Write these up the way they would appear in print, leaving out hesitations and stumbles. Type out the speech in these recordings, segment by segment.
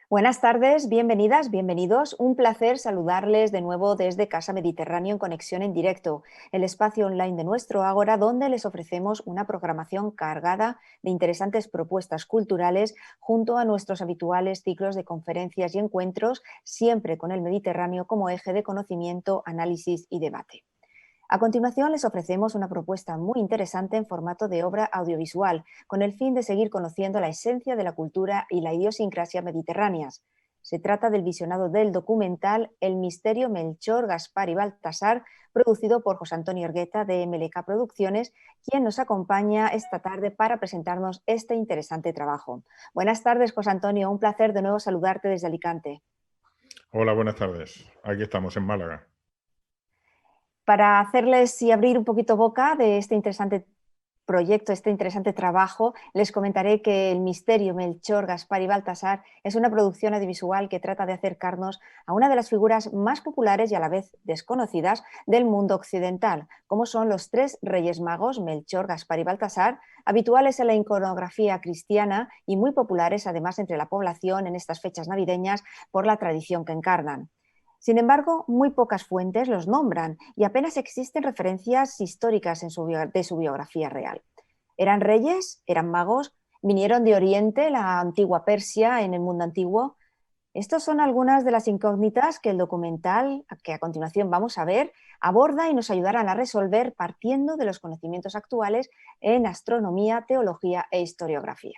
Buenas tardes, bienvenidas, bienvenidos. Un placer saludarles de nuevo desde Casa Mediterráneo en conexión en directo, el espacio online de nuestro Ágora, donde les ofrecemos una programación cargada de interesantes propuestas culturales junto a nuestros habituales ciclos de conferencias y encuentros, siempre con el Mediterráneo como eje de conocimiento, análisis y debate. A continuación les ofrecemos una propuesta muy interesante en formato de obra audiovisual, con el fin de seguir conociendo la esencia de la cultura y la idiosincrasia mediterráneas. Se trata del visionado del documental El misterio Melchor, Gaspar y Baltasar, producido por José Antonio Orgueta de MLK Producciones, quien nos acompaña esta tarde para presentarnos este interesante trabajo. Buenas tardes, José Antonio, un placer de nuevo saludarte desde Alicante. Hola, buenas tardes. Aquí estamos en Málaga. Para hacerles y abrir un poquito boca de este interesante proyecto, este interesante trabajo, les comentaré que El misterio Melchor, Gaspar y Baltasar es una producción audiovisual que trata de acercarnos a una de las figuras más populares y a la vez desconocidas del mundo occidental, como son los tres reyes magos, Melchor, Gaspar y Baltasar, habituales en la iconografía cristiana y muy populares además entre la población en estas fechas navideñas por la tradición que encarnan. Sin embargo, muy pocas fuentes los nombran y apenas existen referencias históricas de su biografía real. ¿Eran reyes? ¿Eran magos? ¿Vinieron de Oriente, la antigua Persia, en el mundo antiguo? Estas son algunas de las incógnitas que el documental, que a continuación vamos a ver, aborda y nos ayudarán a resolver partiendo de los conocimientos actuales en astronomía, teología e historiografía.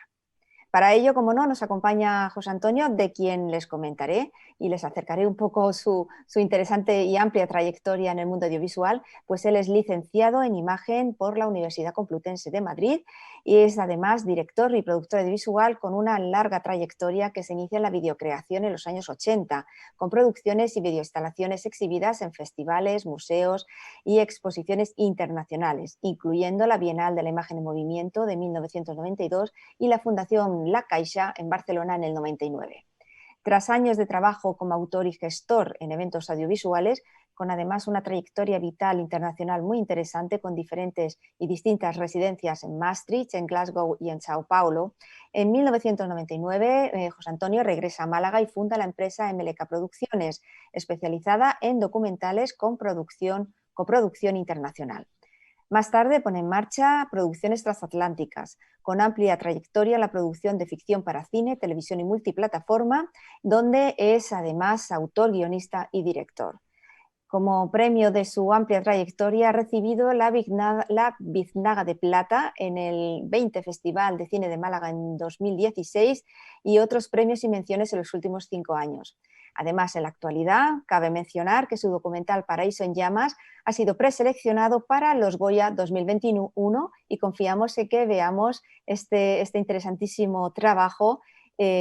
Para ello, como no, nos acompaña José Antonio, de quien les comentaré y les acercaré un poco su interesante y amplia trayectoria en el mundo audiovisual, pues él es licenciado en imagen por la Universidad Complutense de Madrid y es además director y productor audiovisual con una larga trayectoria que se inicia en la videocreación en los años 80, con producciones y videoinstalaciones exhibidas en festivales, museos y exposiciones internacionales, incluyendo la Bienal de la Imagen en Movimiento de 1992 y la Fundación La Caixa en Barcelona en el 99. Tras años de trabajo como autor y gestor en eventos audiovisuales, con además una trayectoria vital internacional muy interesante con diferentes y distintas residencias en Maastricht, en Glasgow y en Sao Paulo, en 1999 José Antonio regresa a Málaga y funda la empresa MLK Producciones, especializada en documentales con coproducción internacional. Más tarde pone en marcha Producciones Transatlánticas, con amplia trayectoria en la producción de ficción para cine, televisión y multiplataforma, donde es además autor, guionista y director. Como premio de su amplia trayectoria ha recibido la Biznaga de Plata en el 20 Festival de Cine de Málaga en 2016 y otros premios y menciones en los últimos 5 años. Además, en la actualidad, cabe mencionar que su documental Paraíso en Llamas ha sido preseleccionado para los Goya 2021 y confiamos en que veamos este interesantísimo trabajo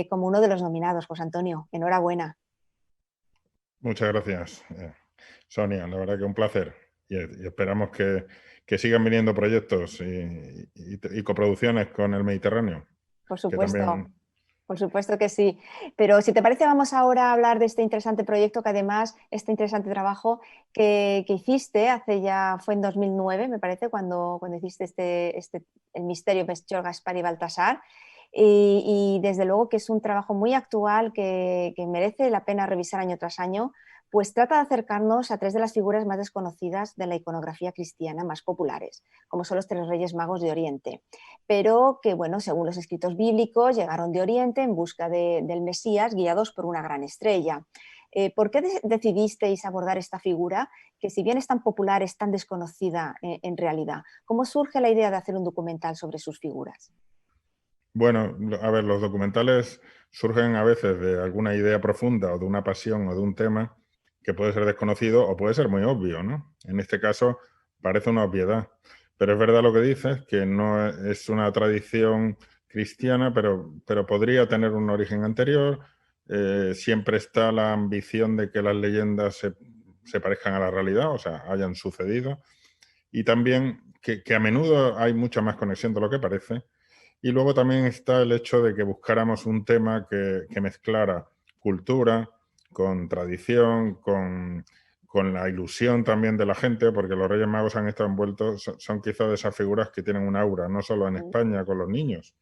como uno de los nominados. José Antonio, enhorabuena. Muchas gracias, Sonia. La verdad que un placer. Y esperamos que sigan viniendo proyectos y coproducciones con el Mediterráneo, Por que supuesto. también. Por supuesto que sí. Pero si te parece, vamos ahora a hablar de este interesante proyecto que además, este interesante trabajo que hiciste fue en 2009, me parece, cuando hiciste El misterio Melchor, Gaspar y Baltasar. Y desde luego que es un trabajo muy actual que merece la pena revisar año tras año, pues trata de acercarnos a tres de las figuras más desconocidas de la iconografía cristiana más populares, como son los tres reyes magos de Oriente, pero que, bueno, según los escritos bíblicos, llegaron de Oriente en busca del Mesías, guiados por una gran estrella. ¿Por qué decidisteis abordar esta figura, que si bien es tan popular, es tan desconocida en realidad? ¿Cómo surge la idea de hacer un documental sobre sus figuras? Bueno, a ver, los documentales surgen a veces de alguna idea profunda o de una pasión o de un tema que puede ser desconocido o puede ser muy obvio, ¿no? En este caso parece una obviedad, pero es verdad lo que dices, que no es una tradición cristiana, pero podría tener un origen anterior. Siempre está la ambición de que las leyendas se parezcan a la realidad, o sea, hayan sucedido, y también que a menudo hay mucha más conexión de lo que parece. Y luego también está el hecho de que buscáramos un tema que mezclara cultura con tradición, con la ilusión también de la gente, porque los Reyes Magos han estado envueltos, son quizás de esas figuras que tienen un aura, no solo en España con los niños,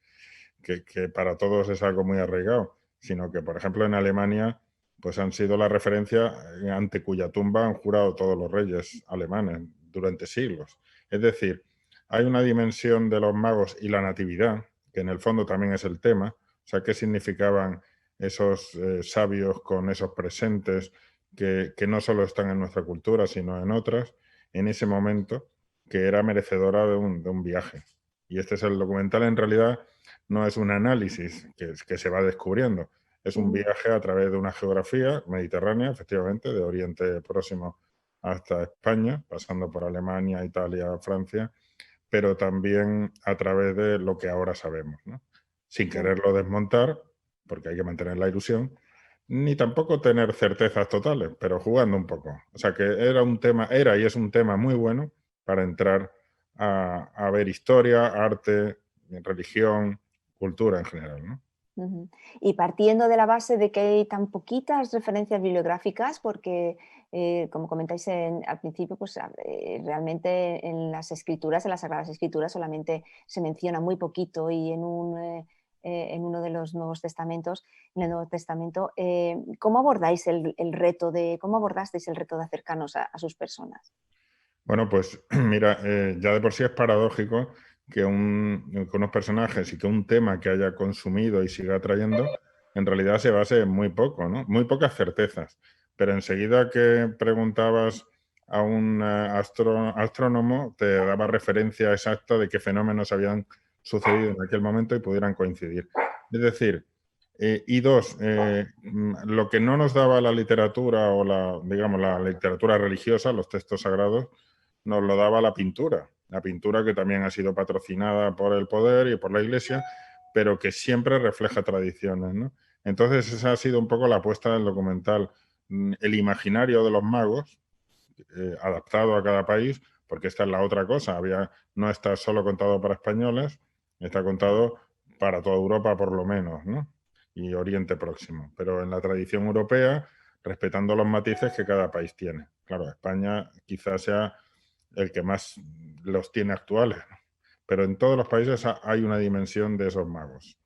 que para todos es algo muy arraigado, sino que, por ejemplo, en Alemania pues han sido la referencia ante cuya tumba han jurado todos los reyes alemanes durante siglos. Es decir, hay una dimensión de los magos y la natividad, que en el fondo también es el tema, o sea, qué significaban esos sabios con esos presentes que no solo están en nuestra cultura, sino en otras, en ese momento, que era merecedora de un viaje. Y este es el documental, en realidad, no es un análisis que se va descubriendo, es un viaje a través de una geografía mediterránea, efectivamente, de Oriente Próximo hasta España, pasando por Alemania, Italia, Francia, pero también a través de lo que ahora sabemos, ¿no? Sin quererlo desmontar, porque hay que mantener la ilusión, ni tampoco tener certezas totales, pero jugando un poco. O sea que era un tema, era y es un tema muy bueno para entrar a ver historia, arte, religión, cultura en general, ¿no? Ujú. Y partiendo de la base de que hay tan poquitas referencias bibliográficas, porque como comentáis al principio, pues realmente en las escrituras, en las Sagradas Escrituras, solamente se menciona muy poquito y en uno de los Nuevos Testamentos, en el Nuevo Testamento, ¿cómo abordáis el reto cómo abordasteis el reto de acercarnos a sus personas? Bueno, pues mira, ya de por sí es paradójico que unos personajes y que un tema que haya consumido y siga atrayendo, en realidad se base en muy poco, ¿no? Muy pocas certezas. Pero enseguida que preguntabas a un astrónomo, te daba referencia exacta de qué fenómenos habían sucedido en aquel momento y pudieran coincidir. Es decir, y dos, lo que no nos daba la literatura o digamos, la literatura religiosa, los textos sagrados, nos lo daba la pintura que también ha sido patrocinada por el poder y por la Iglesia, pero que siempre refleja tradiciones, ¿no? Entonces esa ha sido un poco la apuesta del documental, el imaginario de los magos, adaptado a cada país, porque esta es la otra cosa, no está solo contado para españoles, está contado para toda Europa por lo menos, ¿no? Y Oriente Próximo, pero en la tradición europea, respetando los matices que cada país tiene. Claro, España quizás sea el que más los tiene actuales, ¿no? Pero en todos los países hay una dimensión de esos magos.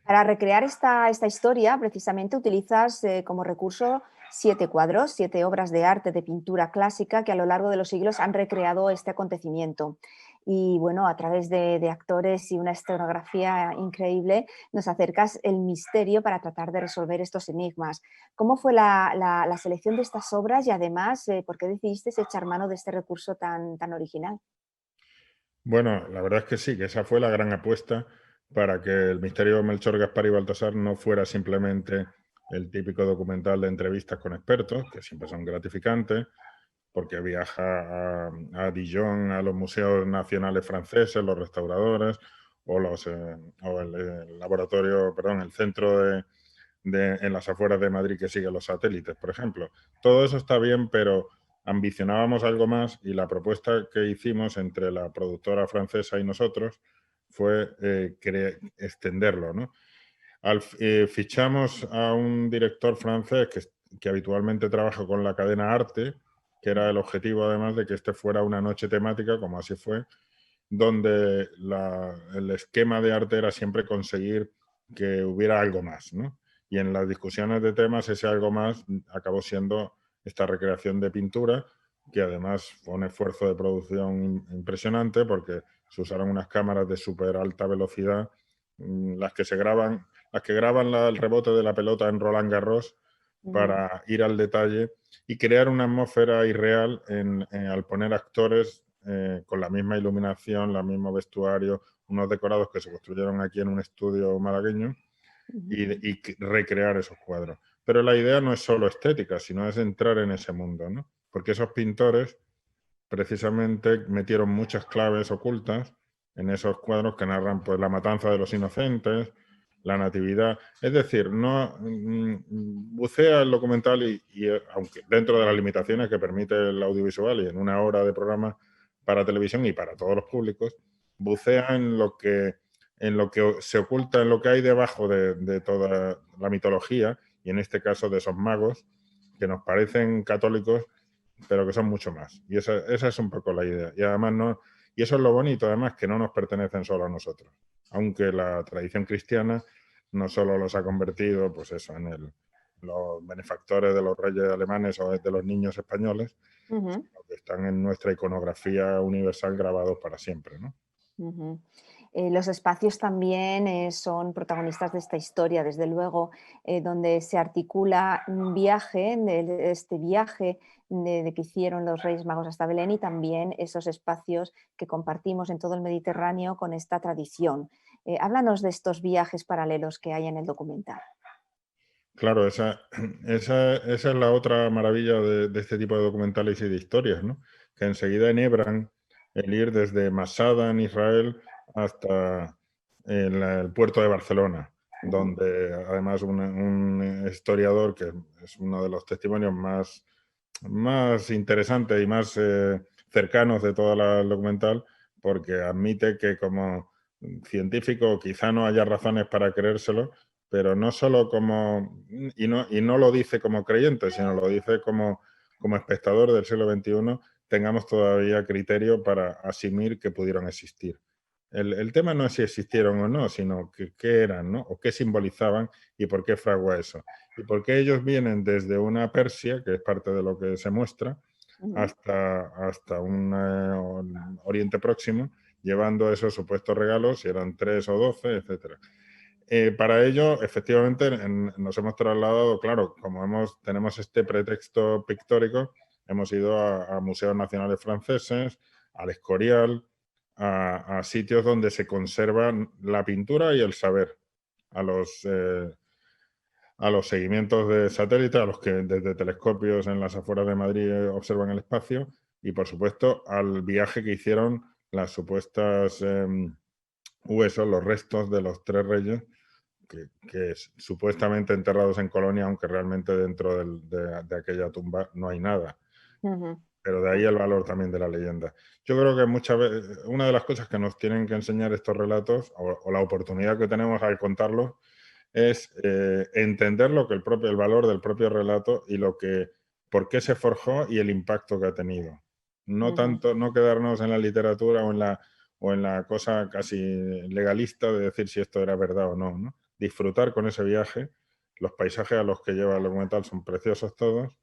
Para recrear esta historia, precisamente utilizas como recurso 7 cuadros, 7 obras de arte de pintura clásica que a lo largo de los siglos han recreado este acontecimiento. Y bueno, a través de actores y una escenografía increíble, nos acercas el misterio para tratar de resolver estos enigmas. ¿Cómo fue la selección de estas obras y además por qué decidiste echar mano de este recurso tan original? Bueno, la verdad es que sí, que esa fue la gran apuesta para que el misterio de Melchor, Gaspar y Baltasar no fuera simplemente el típico documental de entrevistas con expertos, que siempre son gratificantes, porque viaja a Dijon, a los museos nacionales franceses, los restauradores, o el laboratorio, perdón, el centro en las afueras de Madrid que sigue los satélites, por ejemplo. Todo eso está bien, pero ambicionábamos algo más y la propuesta que hicimos entre la productora francesa y nosotros fue extenderlo, ¿no? Fichamos a un director francés que habitualmente trabaja con la cadena Arte, que era el objetivo además de que este fuera una noche temática, como así fue, donde el esquema de arte era siempre conseguir que hubiera algo más, ¿no? Y en las discusiones de temas ese algo más acabó siendo esta recreación de pintura, que además fue un esfuerzo de producción impresionante porque se usaron unas cámaras de súper alta velocidad, las que graban el rebote de la pelota en Roland Garros Ujú. para ir al detalle y crear una atmósfera irreal al poner actores con la misma iluminación, el mismo vestuario, unos decorados que se construyeron aquí en un estudio malagueño Ujú. y recrear esos cuadros. Pero la idea no es solo estética, sino es entrar en ese mundo, ¿no? Porque esos pintores precisamente metieron muchas claves ocultas en esos cuadros que narran pues, la matanza de los inocentes, la natividad. Es decir, no bucea el documental aunque dentro de las limitaciones que permite el audiovisual y en una hora de programa para televisión y para todos los públicos, bucea en lo que se oculta, en lo que hay debajo de toda la mitología y en este caso de esos magos que nos parecen católicos pero que son mucho más. Y esa es un poco la idea. Y además y eso es lo bonito, además, que no nos pertenecen solo a nosotros. Aunque la tradición cristiana no solo los ha convertido, pues eso, en los benefactores de los reyes alemanes o de los niños españoles, Ujú, sino que están en nuestra iconografía universal grabados para siempre, ¿no? ujú. Los espacios también son protagonistas de esta historia, desde luego, donde se articula un viaje, este viaje de que hicieron los Reyes Magos hasta Belén y también esos espacios que compartimos en todo el Mediterráneo con esta tradición. Háblanos de estos viajes paralelos que hay en el documental. Claro, esa es la otra maravilla de este tipo de documentales y de historias, ¿no? Que enseguida enhebran el ir desde Masada en Israel hasta el puerto de Barcelona, Ujú, donde además un historiador, que es uno de los testimonios más interesantes y más cercanos de todo el documental, porque admite que como científico quizá no haya razones para creérselo, pero no solo como, y no lo dice como creyente, sino lo dice como espectador del siglo XXI, tengamos todavía criterio para asumir que pudieron existir. El tema no es si existieron o no, sino que, qué eran, ¿no? O qué simbolizaban y por qué fragua eso. Y por qué ellos vienen desde una Persia, que es parte de lo que se muestra, ujú, hasta un Oriente Próximo, llevando esos supuestos regalos, si eran 3 o 12, etcétera. Para ello, efectivamente, nos hemos trasladado, claro, como tenemos este pretexto pictórico, hemos ido a museos nacionales franceses, al Escorial, a sitios donde se conservan la pintura y el saber, a los seguimientos de satélite, a los que desde telescopios en las afueras de Madrid observan el espacio, y por supuesto al viaje que hicieron las supuestas huesos, los restos de los tres reyes supuestamente enterrados en Colonia, aunque realmente dentro de aquella tumba no hay nada. ujú, Pero de ahí el valor también de la leyenda. Yo creo que muchas veces, una de las cosas que nos tienen que enseñar estos relatos, o la oportunidad que tenemos al contarlos, es entender el valor del propio relato y por qué se forjó y el impacto que ha tenido. No ujú, tanto, no quedarnos en la literatura o en la cosa casi legalista de decir si esto era verdad o no, ¿no? Disfrutar con ese viaje. Los paisajes a los que lleva el documental son preciosos todos,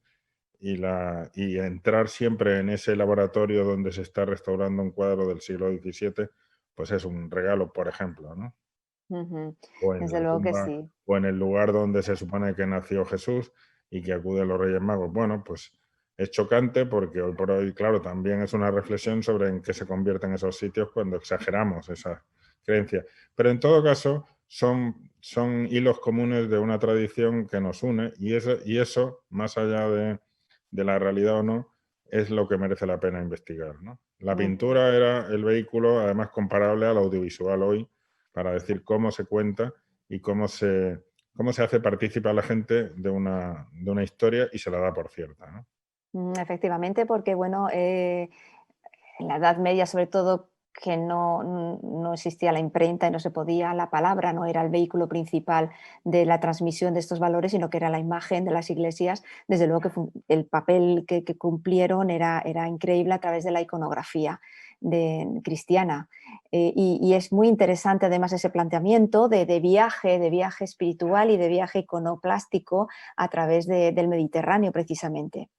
y entrar siempre en ese laboratorio donde se está restaurando un cuadro del siglo XVII, pues es un regalo, por ejemplo, ¿no? ujú. O en Desde la luego que tumba, sí. o en el lugar donde se supone que nació Jesús y que acuden los Reyes Magos. Bueno, pues es chocante porque hoy por hoy, claro, también es una reflexión sobre en qué se convierten esos sitios cuando exageramos esa creencia. Pero en todo caso, son hilos comunes de una tradición que nos une, y eso, más allá de la realidad o no, es lo que merece la pena investigar, ¿no? La Ujú. pintura era el vehículo, además comparable al audiovisual hoy, para decir cómo se cuenta y cómo se hace partícipe a la gente de una historia y se la da por cierta, ¿no? Efectivamente, porque bueno, en la Edad Media, sobre todo, que no existía la imprenta y no se podía, la palabra no era el vehículo principal de la transmisión de estos valores, sino que era la imagen de las iglesias. Desde luego que el papel que cumplieron era increíble a través de la iconografía cristiana. Y es muy interesante además ese planteamiento de viaje espiritual y de viaje iconoclástico a través del Mediterráneo, precisamente.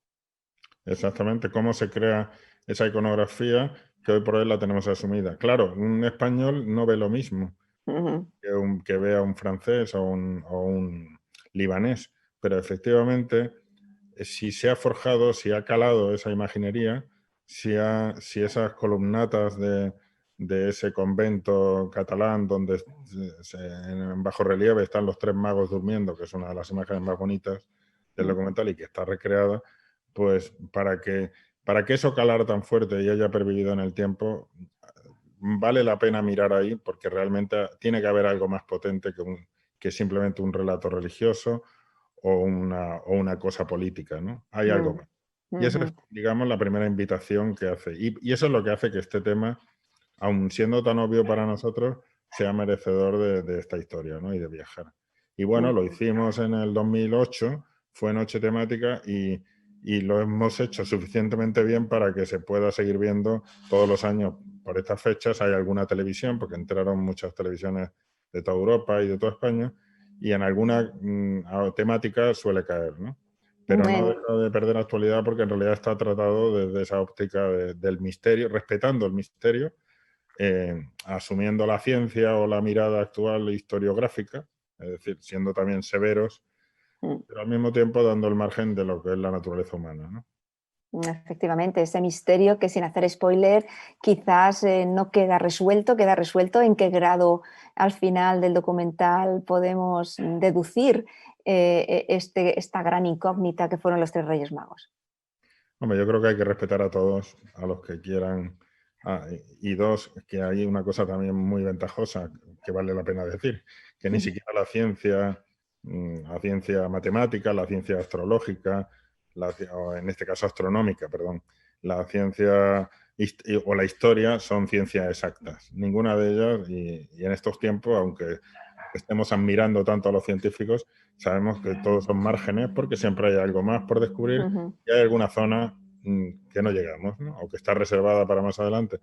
Exactamente, cómo se crea esa iconografía que hoy por hoy la tenemos asumida. Claro, un español no ve lo mismo Ujú, que vea un francés o un libanés, pero efectivamente, si se ha forjado, si ha calado esa imaginería, si esas columnatas de ese convento catalán donde en bajo relieve están los tres magos durmiendo, que es una de las imágenes más bonitas del ujú, documental y que está recreada, pues para que eso calara tan fuerte y haya pervivido en el tiempo, vale la pena mirar ahí porque realmente tiene que haber algo más potente que simplemente un relato religioso o una cosa política, ¿no? Hay algo mm, más. Y esa es, ujú, digamos, la primera invitación que hace. Y eso es lo que hace que este tema, aun siendo tan obvio para nosotros, sea merecedor de esta historia, ¿no? Y de viajar. Y bueno, lo ujú, hicimos en el 2008, fue noche temática y lo hemos hecho suficientemente bien para que se pueda seguir viendo todos los años por estas fechas. Hay alguna televisión, porque entraron muchas televisiones de toda Europa y de toda España, y en alguna temática suele caer, ¿no? Pero no deja de perder actualidad porque en realidad está tratado desde esa óptica del misterio, respetando el misterio, asumiendo la ciencia o la mirada actual historiográfica, es decir, siendo también severos, pero al mismo tiempo dando el margen de lo que es la naturaleza humana, ¿no? Efectivamente, ese misterio que, sin hacer spoiler, quizás no queda resuelto en qué grado al final del documental podemos deducir esta gran incógnita que fueron los 3 Reyes Magos. Hombre, yo creo que hay que respetar a todos, a los que quieran. Y dos, que hay una cosa también muy ventajosa que vale la pena decir, que ni siquiera la ciencia matemática, la ciencia astrológica, o en este caso astronómica, perdón, la ciencia o la historia son ciencias exactas. Ninguna de ellas, y en estos tiempos, aunque estemos admirando tanto a los científicos, sabemos que todos son márgenes porque siempre hay algo más por descubrir y hay alguna zona que no llegamos, ¿no? O que está reservada para más adelante.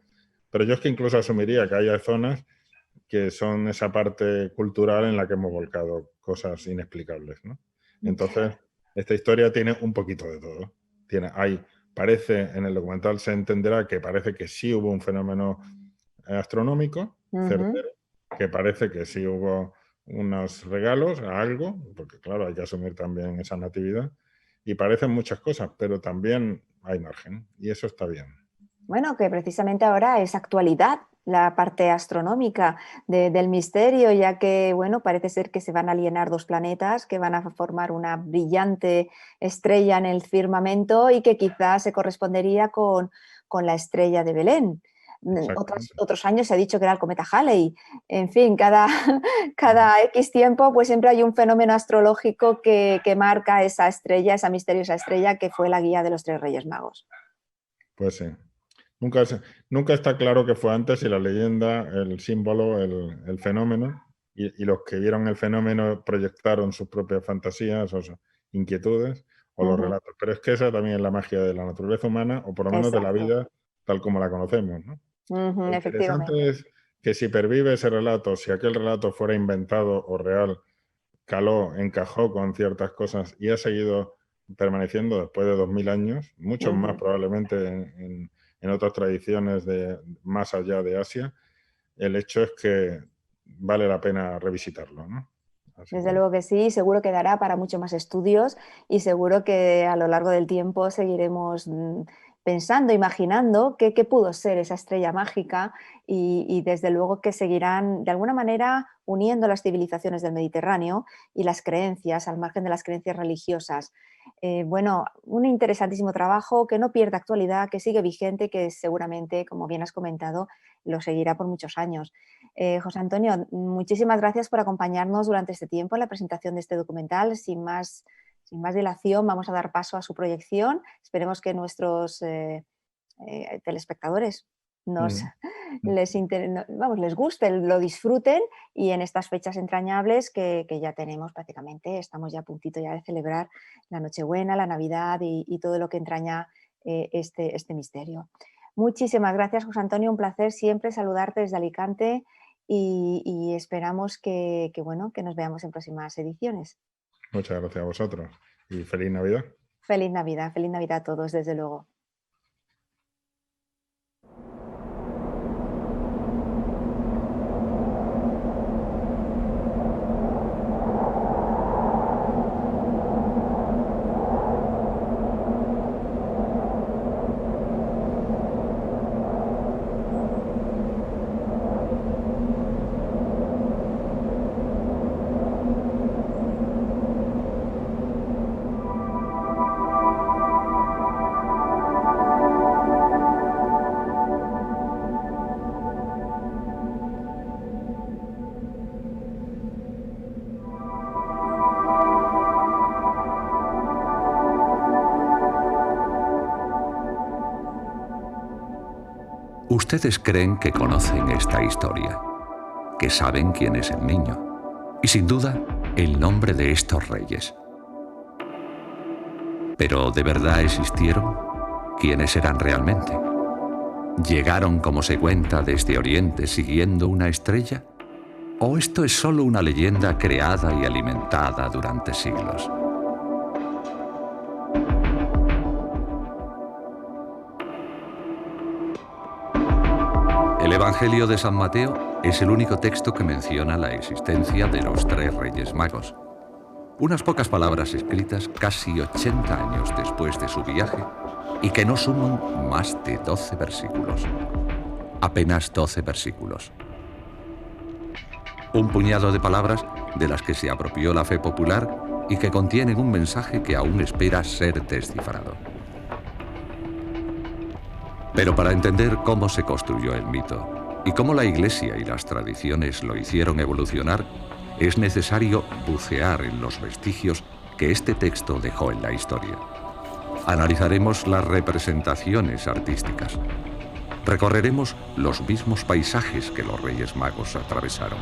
Pero yo es que incluso asumiría que haya zonas que son esa parte cultural en la que hemos volcado cosas inexplicables, ¿no? Entonces, esta historia tiene un poquito de todo. Parece, en el documental se entenderá que parece que sí hubo un fenómeno astronómico, certero, que parece que sí hubo unos regalos a algo, porque claro, hay que asumir también esa natividad, y parecen muchas cosas, pero también hay margen, y eso está bien. Bueno, que precisamente ahora es actualidad la parte astronómica del misterio, ya que, bueno, parece ser que se van a alinear 2 planetas que van a formar una brillante estrella en el firmamento y que quizás se correspondería con la estrella de Belén. Otros años se ha dicho que era el cometa Halley. En fin, cada X tiempo pues siempre hay un fenómeno astrológico que marca esa estrella, esa misteriosa estrella que fue la guía de los 3 Reyes Magos. Pues sí. Nunca está claro qué fue antes, si la leyenda, el símbolo, el fenómeno, y los que vieron el fenómeno proyectaron sus propias fantasías o sus inquietudes o los relatos. Pero es que esa también es la magia de la naturaleza humana, o por lo menos de la vida tal como la conocemos, ¿no? Lo interesante es que si pervive ese relato, si aquel relato fuera inventado o real, encajó con ciertas cosas y ha seguido permaneciendo después de 2000 años, muchos más probablemente en otras tradiciones más allá de Asia, el hecho es que vale la pena revisitarlo, ¿no? Desde luego que sí, seguro que dará para muchos más estudios y seguro que a lo largo del tiempo seguiremos pensando, imaginando qué pudo ser esa estrella mágica y desde luego que seguirán de alguna manera uniendo las civilizaciones del Mediterráneo y las creencias, al margen de las creencias religiosas. Bueno, un interesantísimo trabajo que no pierde actualidad, que sigue vigente, que seguramente, como bien has comentado, lo seguirá por muchos años. José Antonio, muchísimas gracias por acompañarnos durante este tiempo en la presentación de este documental. Sin más dilación, vamos a dar paso a su proyección. Esperemos que nuestros telespectadores les guste, lo disfruten y en estas fechas entrañables que ya tenemos prácticamente, estamos ya a puntito ya de celebrar la Nochebuena, la Navidad y todo lo que entraña este misterio. Muchísimas gracias, José Antonio, un placer siempre saludarte desde Alicante y esperamos que nos veamos en próximas ediciones. Muchas gracias a vosotros y feliz Navidad. Feliz Navidad a todos, desde luego. Ustedes creen que conocen esta historia, que saben quién es el niño y, sin duda, el nombre de estos reyes. ¿Pero de verdad existieron? ¿Quiénes eran realmente? ¿Llegaron, como se cuenta, desde Oriente siguiendo una estrella? ¿O esto es solo una leyenda creada y alimentada durante siglos? El Evangelio de San Mateo es el único texto que menciona la existencia de los 3 Reyes Magos. Unas pocas palabras escritas casi 80 años después de su viaje y que no suman más de 12 versículos. Apenas 12 versículos. Un puñado de palabras de las que se apropió la fe popular y que contienen un mensaje que aún espera ser descifrado. Pero para entender cómo se construyó el mito y cómo la Iglesia y las tradiciones lo hicieron evolucionar, es necesario bucear en los vestigios que este texto dejó en la historia. Analizaremos las representaciones artísticas. Recorreremos los mismos paisajes que los Reyes Magos atravesaron.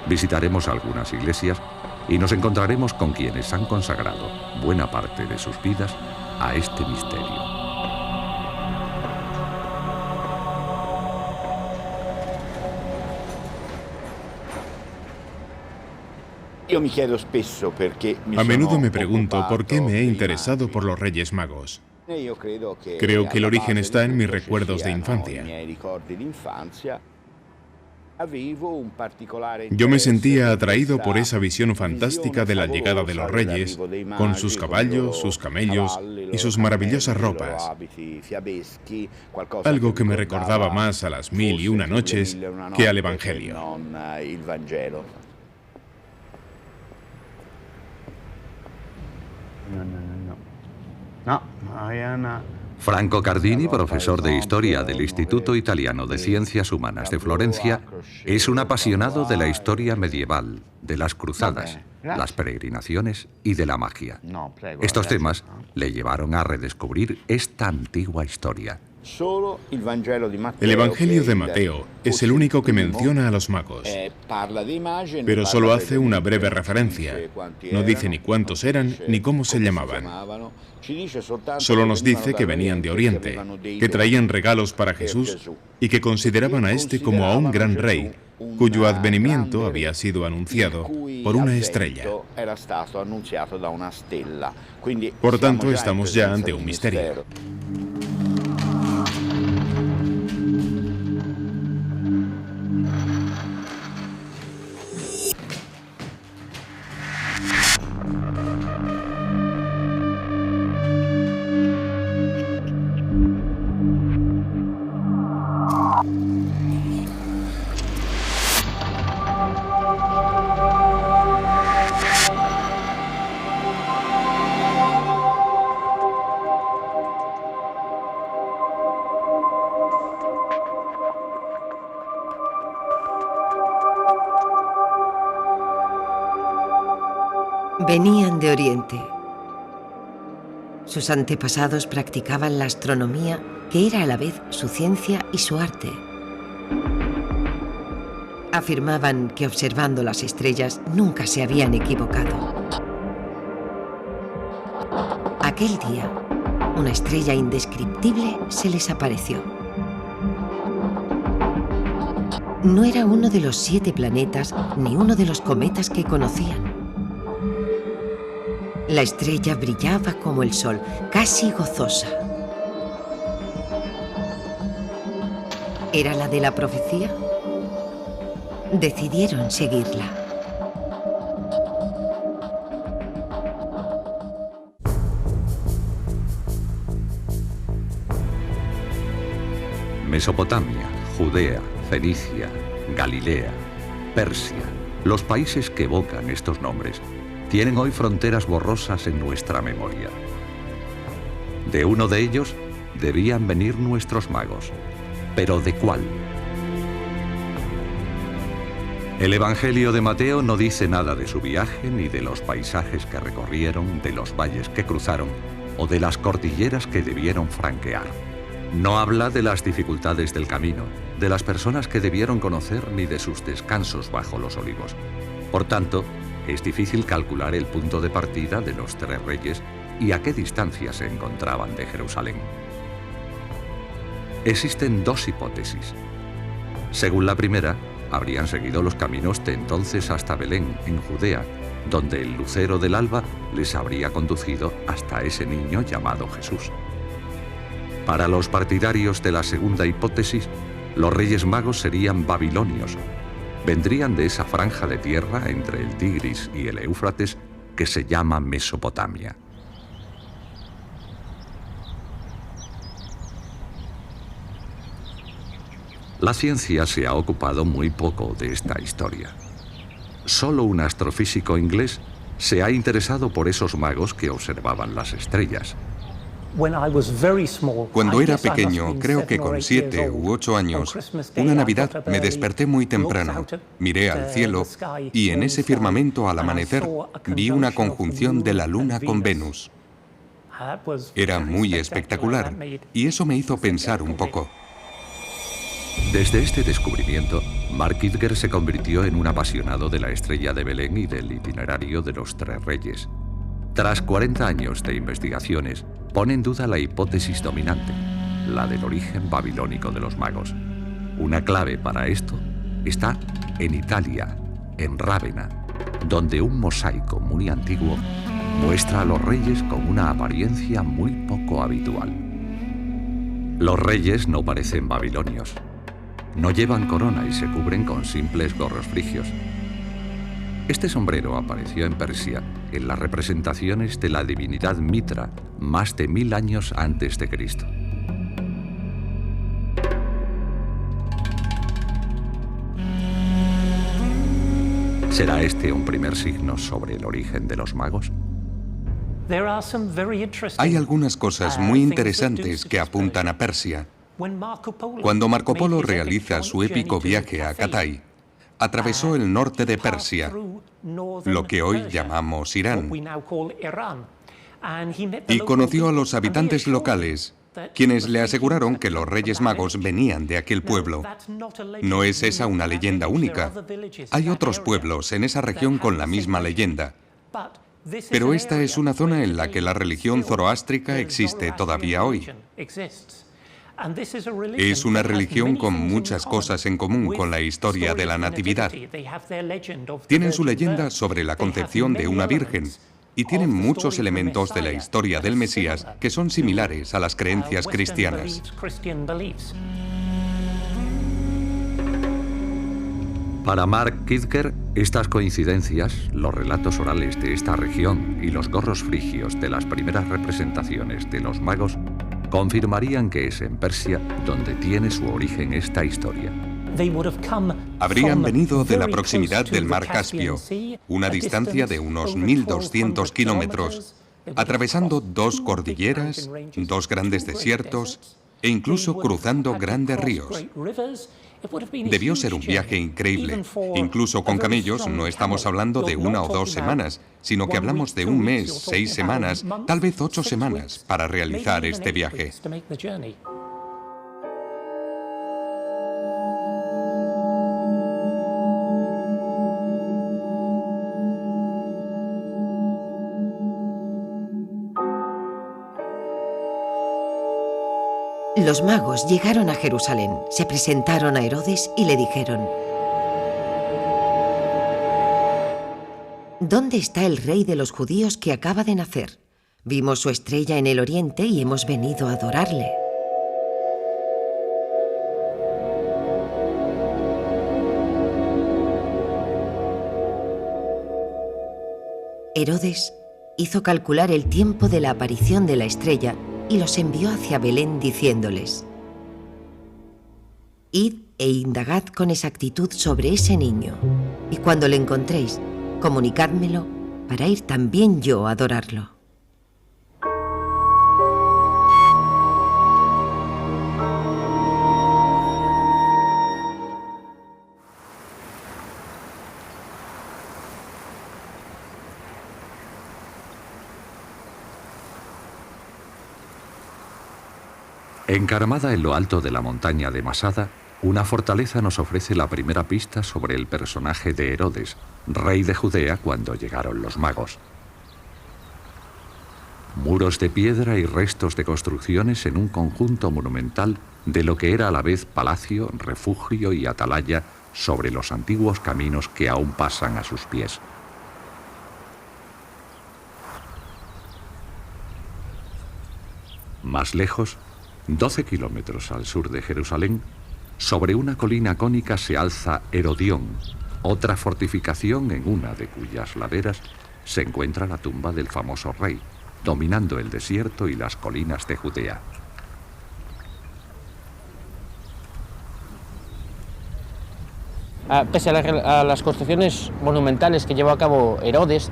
Visitaremos algunas iglesias y nos encontraremos con quienes han consagrado buena parte de sus vidas a este misterio. A menudo me pregunto por qué me he interesado por los Reyes Magos. Creo que el origen está en mis recuerdos de infancia. Yo me sentía atraído por esa visión fantástica de la llegada de los reyes, con sus caballos, sus camellos y sus maravillosas ropas. Algo que me recordaba más a las 1001 noches que al Evangelio. Franco Cardini, profesor de Historia del Instituto Italiano de Ciencias Humanas de Florencia, es un apasionado de la historia medieval, de las cruzadas, las peregrinaciones y de la magia. Estos temas le llevaron a redescubrir esta antigua historia. El Evangelio de Mateo es el único que menciona a los magos, pero solo hace una breve referencia. No dice ni cuántos eran ni cómo se llamaban. Solo nos dice que venían de Oriente, que traían regalos para Jesús y que consideraban a este como a un gran rey, cuyo advenimiento había sido anunciado por una estrella. Por tanto, estamos ya ante un misterio. Venían de Oriente. Sus antepasados practicaban la astronomía, que era a la vez su ciencia y su arte. Afirmaban que observando las estrellas nunca se habían equivocado. Aquel día, una estrella indescriptible se les apareció. No era uno de los 7 planetas ni uno de los cometas que conocían. La estrella brillaba como el sol, casi gozosa. ¿Era la de la profecía? Decidieron seguirla. Mesopotamia, Judea, Fenicia, Galilea, Persia, los países que evocan estos nombres, tienen hoy fronteras borrosas en nuestra memoria. De uno de ellos debían venir nuestros magos. ¿Pero de cuál? El Evangelio de Mateo no dice nada de su viaje, ni de los paisajes que recorrieron, de los valles que cruzaron o de las cordilleras que debieron franquear. No habla de las dificultades del camino, de las personas que debieron conocer, ni de sus descansos bajo los olivos. Por tanto, es difícil calcular el punto de partida de los 3 reyes y a qué distancia se encontraban de Jerusalén. Existen 2 hipótesis. Según la primera, habrían seguido los caminos de entonces hasta Belén, en Judea, donde el lucero del alba les habría conducido hasta ese niño llamado Jesús. Para los partidarios de la segunda hipótesis, los Reyes Magos serían babilonios. Vendrían de esa franja de tierra entre el Tigris y el Éufrates que se llama Mesopotamia. La ciencia se ha ocupado muy poco de esta historia. Solo un astrofísico inglés se ha interesado por esos magos que observaban las estrellas. Cuando era pequeño, creo que con 7 u 8 años, una Navidad me desperté muy temprano, miré al cielo y en ese firmamento al amanecer vi una conjunción de la Luna con Venus. Era muy espectacular y eso me hizo pensar un poco. Desde este descubrimiento, Mark Kidger se convirtió en un apasionado de la estrella de Belén y del itinerario de los tres reyes. Tras 40 años de investigaciones, pone en duda la hipótesis dominante, la del origen babilónico de los magos. Una clave para esto está en Italia, en Rávena, donde un mosaico muy antiguo muestra a los reyes con una apariencia muy poco habitual. Los reyes no parecen babilonios. No llevan corona y se cubren con simples gorros frigios. Este sombrero apareció en Persia en las representaciones de la divinidad Mitra más de 1000 años antes de Cristo. ¿Será este un primer signo sobre el origen de los magos? Hay algunas cosas muy interesantes que apuntan a Persia. Cuando Marco Polo realiza su épico viaje a Catay, atravesó el norte de Persia, lo que hoy llamamos Irán, y conoció a los habitantes locales, quienes le aseguraron que los Reyes Magos venían de aquel pueblo. No es esa una leyenda única. Hay otros pueblos en esa región con la misma leyenda. Pero esta es una zona en la que la religión zoroástrica existe todavía hoy. Es una religión con muchas cosas en común con la historia de la Natividad. Tienen su leyenda sobre la concepción de una virgen y tienen muchos elementos de la historia del Mesías que son similares a las creencias cristianas. Para Mark Kidger, estas coincidencias, los relatos orales de esta región y los gorros frigios de las primeras representaciones de los magos confirmarían que es en Persia donde tiene su origen esta historia. Habrían venido de la proximidad del mar Caspio, una distancia de unos 1200 kilómetros, atravesando 2 cordilleras, 2 grandes desiertos e incluso cruzando grandes ríos. Debió ser un viaje increíble. Incluso con camellos no estamos hablando de 1 o 2 semanas, sino que hablamos de 1 mes, 6 semanas, tal vez 8 semanas para realizar este viaje. Los magos llegaron a Jerusalén, se presentaron a Herodes y le dijeron: ¿Dónde está el rey de los judíos que acaba de nacer? Vimos su estrella en el oriente y hemos venido a adorarle. Herodes hizo calcular el tiempo de la aparición de la estrella y los envió hacia Belén diciéndoles: Id e indagad con exactitud sobre ese niño, y cuando le encontréis, comunicádmelo para ir también yo a adorarlo. Encaramada en lo alto de la montaña de Masada, una fortaleza nos ofrece la primera pista sobre el personaje de Herodes, rey de Judea cuando llegaron los magos. Muros de piedra y restos de construcciones en un conjunto monumental de lo que era a la vez palacio, refugio y atalaya sobre los antiguos caminos que aún pasan a sus pies. Más lejos, 12 kilómetros al sur de Jerusalén, sobre una colina cónica se alza Herodión, otra fortificación en una de cuyas laderas se encuentra la tumba del famoso rey, dominando el desierto y las colinas de Judea. Pese a las construcciones monumentales que llevó a cabo Herodes,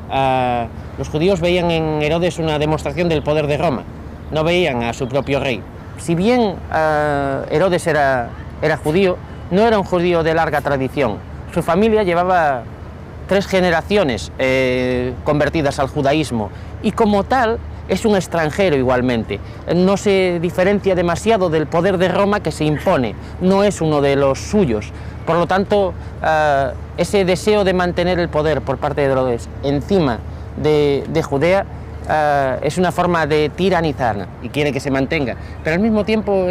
los judíos veían en Herodes una demostración del poder de Roma, no veían a su propio rey. Si bien Herodes era judío, no era un judío de larga tradición. Su familia llevaba 3 generaciones convertidas al judaísmo y como tal es un extranjero igualmente. No se diferencia demasiado del poder de Roma que se impone, no es uno de los suyos. Por lo tanto, ese deseo de mantener el poder por parte de Herodes encima de Judea es una forma de tiranizar y quiere que se mantenga. Pero al mismo tiempo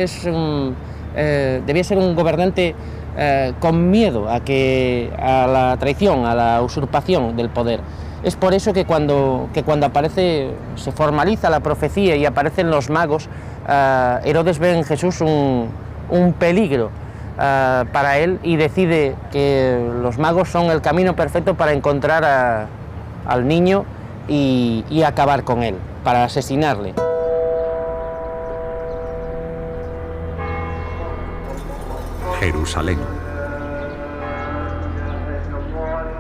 debía ser un gobernante con miedo a la traición, a la usurpación del poder. Es por eso que cuando se formaliza la profecía y aparecen los magos, Herodes ve en Jesús un peligro para él y decide que los magos son el camino perfecto para encontrar al niño y acabar con él, para asesinarle. Jerusalén.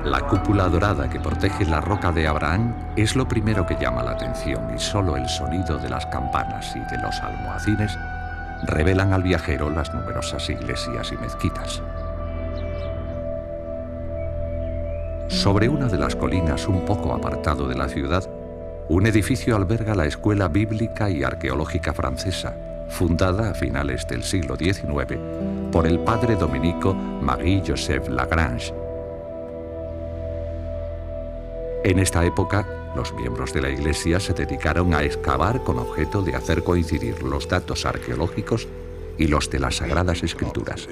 La cúpula dorada que protege la roca de Abraham es lo primero que llama la atención y solo el sonido de las campanas y de los almohacines revelan al viajero las numerosas iglesias y mezquitas. Sobre una de las colinas un poco apartado de la ciudad, un edificio alberga la Escuela Bíblica y Arqueológica Francesa, fundada a finales del siglo XIX por el padre dominico Marie-Joseph Lagrange. En esta época, los miembros de la Iglesia se dedicaron a excavar con objeto de hacer coincidir los datos arqueológicos y los de las Sagradas Escrituras.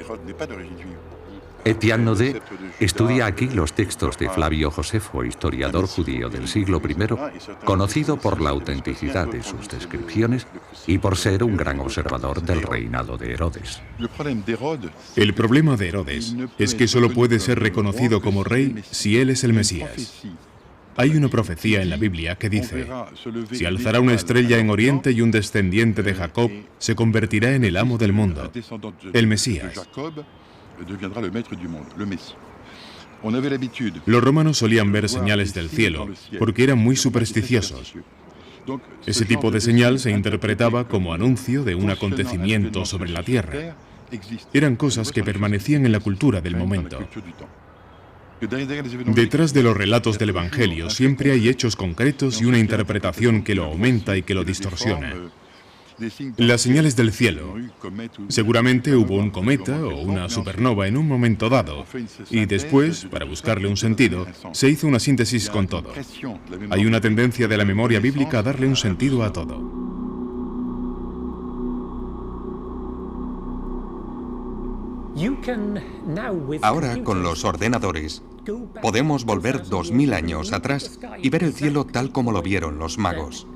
Etienne Naudet estudia aquí los textos de Flavio Josefo, historiador judío del siglo I, conocido por la autenticidad de sus descripciones y por ser un gran observador del reinado de Herodes. El problema de Herodes es que solo puede ser reconocido como rey si él es el Mesías. Hay una profecía en la Biblia que dice: se alzará una estrella en Oriente y un descendiente de Jacob se convertirá en el amo del mundo, el Mesías. Los romanos solían ver señales del cielo porque eran muy supersticiosos. Ese tipo de señal se interpretaba como anuncio de un acontecimiento sobre la tierra. Eran cosas que permanecían en la cultura del momento. Detrás de los relatos del Evangelio siempre hay hechos concretos y una interpretación que lo aumenta y que lo distorsiona. Las señales del cielo. Seguramente hubo un cometa o una supernova en un momento dado, y después, para buscarle un sentido, se hizo una síntesis con todo. Hay una tendencia de la memoria bíblica a darle un sentido a todo. Ahora, con los ordenadores, podemos volver 2000 años atrás y ver el cielo tal como lo vieron los magos.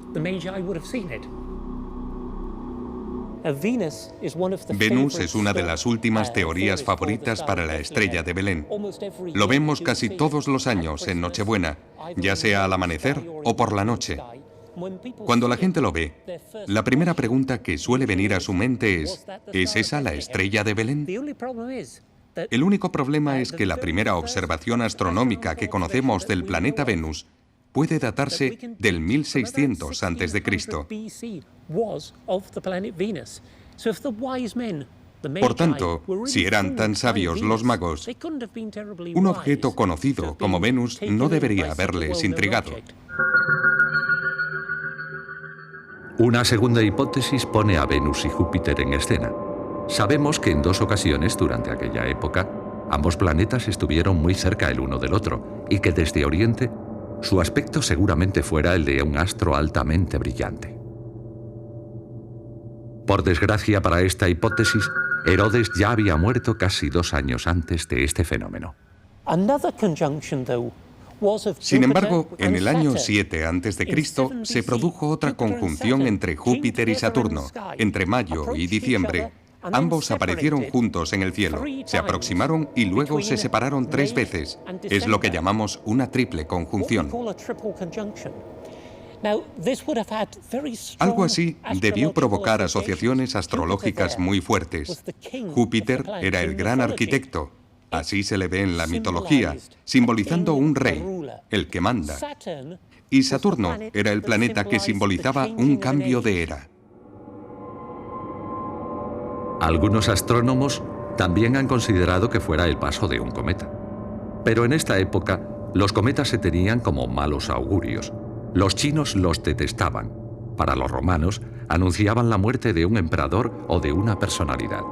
Venus es una de las últimas teorías favoritas para la estrella de Belén. Lo vemos casi todos los años en Nochebuena, ya sea al amanecer o por la noche. Cuando la gente lo ve, la primera pregunta que suele venir a su mente ¿es esa la estrella de Belén? El único problema es que la primera observación astronómica que conocemos del planeta Venus puede datarse del 1600 a.C. Por tanto, si eran tan sabios los magos, un objeto conocido como Venus no debería haberles intrigado. Una segunda hipótesis pone a Venus y Júpiter en escena. Sabemos que en 2 ocasiones durante aquella época, ambos planetas estuvieron muy cerca el uno del otro y que desde Oriente su aspecto seguramente fuera el de un astro altamente brillante. Por desgracia para esta hipótesis, Herodes ya había muerto casi 2 años antes de este fenómeno. Sin embargo, en el año 7 a.C. se produjo otra conjunción entre Júpiter y Saturno. Entre mayo y diciembre, ambos aparecieron juntos en el cielo, se aproximaron y luego se separaron 3 veces. Es lo que llamamos una triple conjunción. Algo así debió provocar asociaciones astrológicas muy fuertes. Júpiter era el gran arquitecto, así se le ve en la mitología, simbolizando un rey, el que manda. Y Saturno era el planeta que simbolizaba un cambio de era. Algunos astrónomos también han considerado que fuera el paso de un cometa. Pero en esta época, los cometas se tenían como malos augurios. Los chinos los detestaban. Para los romanos, anunciaban la muerte de un emperador o de una personalidad.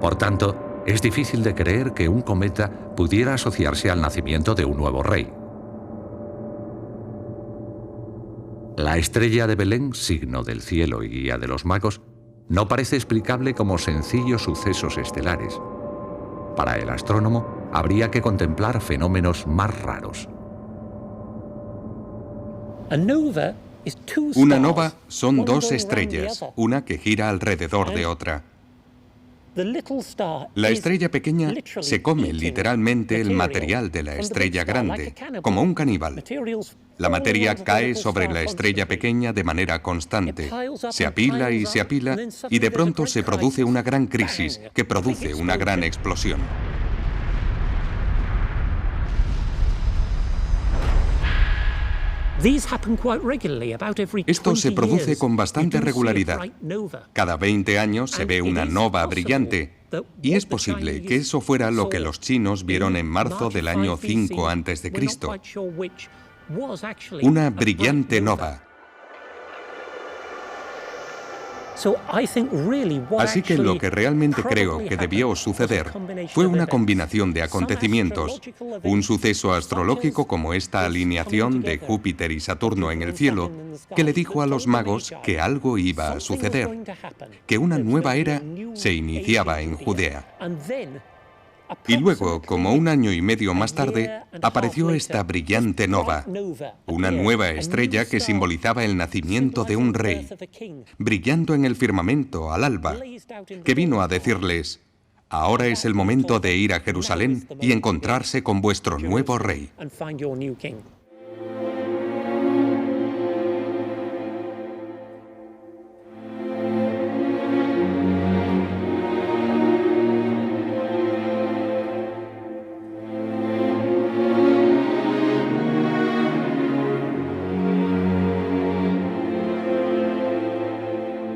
Por tanto, es difícil de creer que un cometa pudiera asociarse al nacimiento de un nuevo rey. La estrella de Belén, signo del cielo y guía de los magos, no parece explicable como sencillos sucesos estelares. Para el astrónomo, habría que contemplar fenómenos más raros. Una nova son 2 estrellas, una que gira alrededor de otra. La estrella pequeña se come literalmente el material de la estrella grande, como un caníbal. La materia cae sobre la estrella pequeña de manera constante. Se apila y de pronto se produce una gran crisis que produce una gran explosión. Esto se produce con bastante regularidad. Cada 20 años se ve una nova brillante, y es posible que eso fuera lo que los chinos vieron en marzo del año 5 a.C. Una brillante nova. Así que lo que realmente creo que debió suceder fue una combinación de acontecimientos, un suceso astrológico como esta alineación de Júpiter y Saturno en el cielo, que le dijo a los magos que algo iba a suceder, que una nueva era se iniciaba en Judea. Y luego, como 1 año y medio más tarde, apareció esta brillante nova, una nueva estrella que simbolizaba el nacimiento de un rey, brillando en el firmamento al alba, que vino a decirles: ahora es el momento de ir a Jerusalén y encontrarse con vuestro nuevo rey.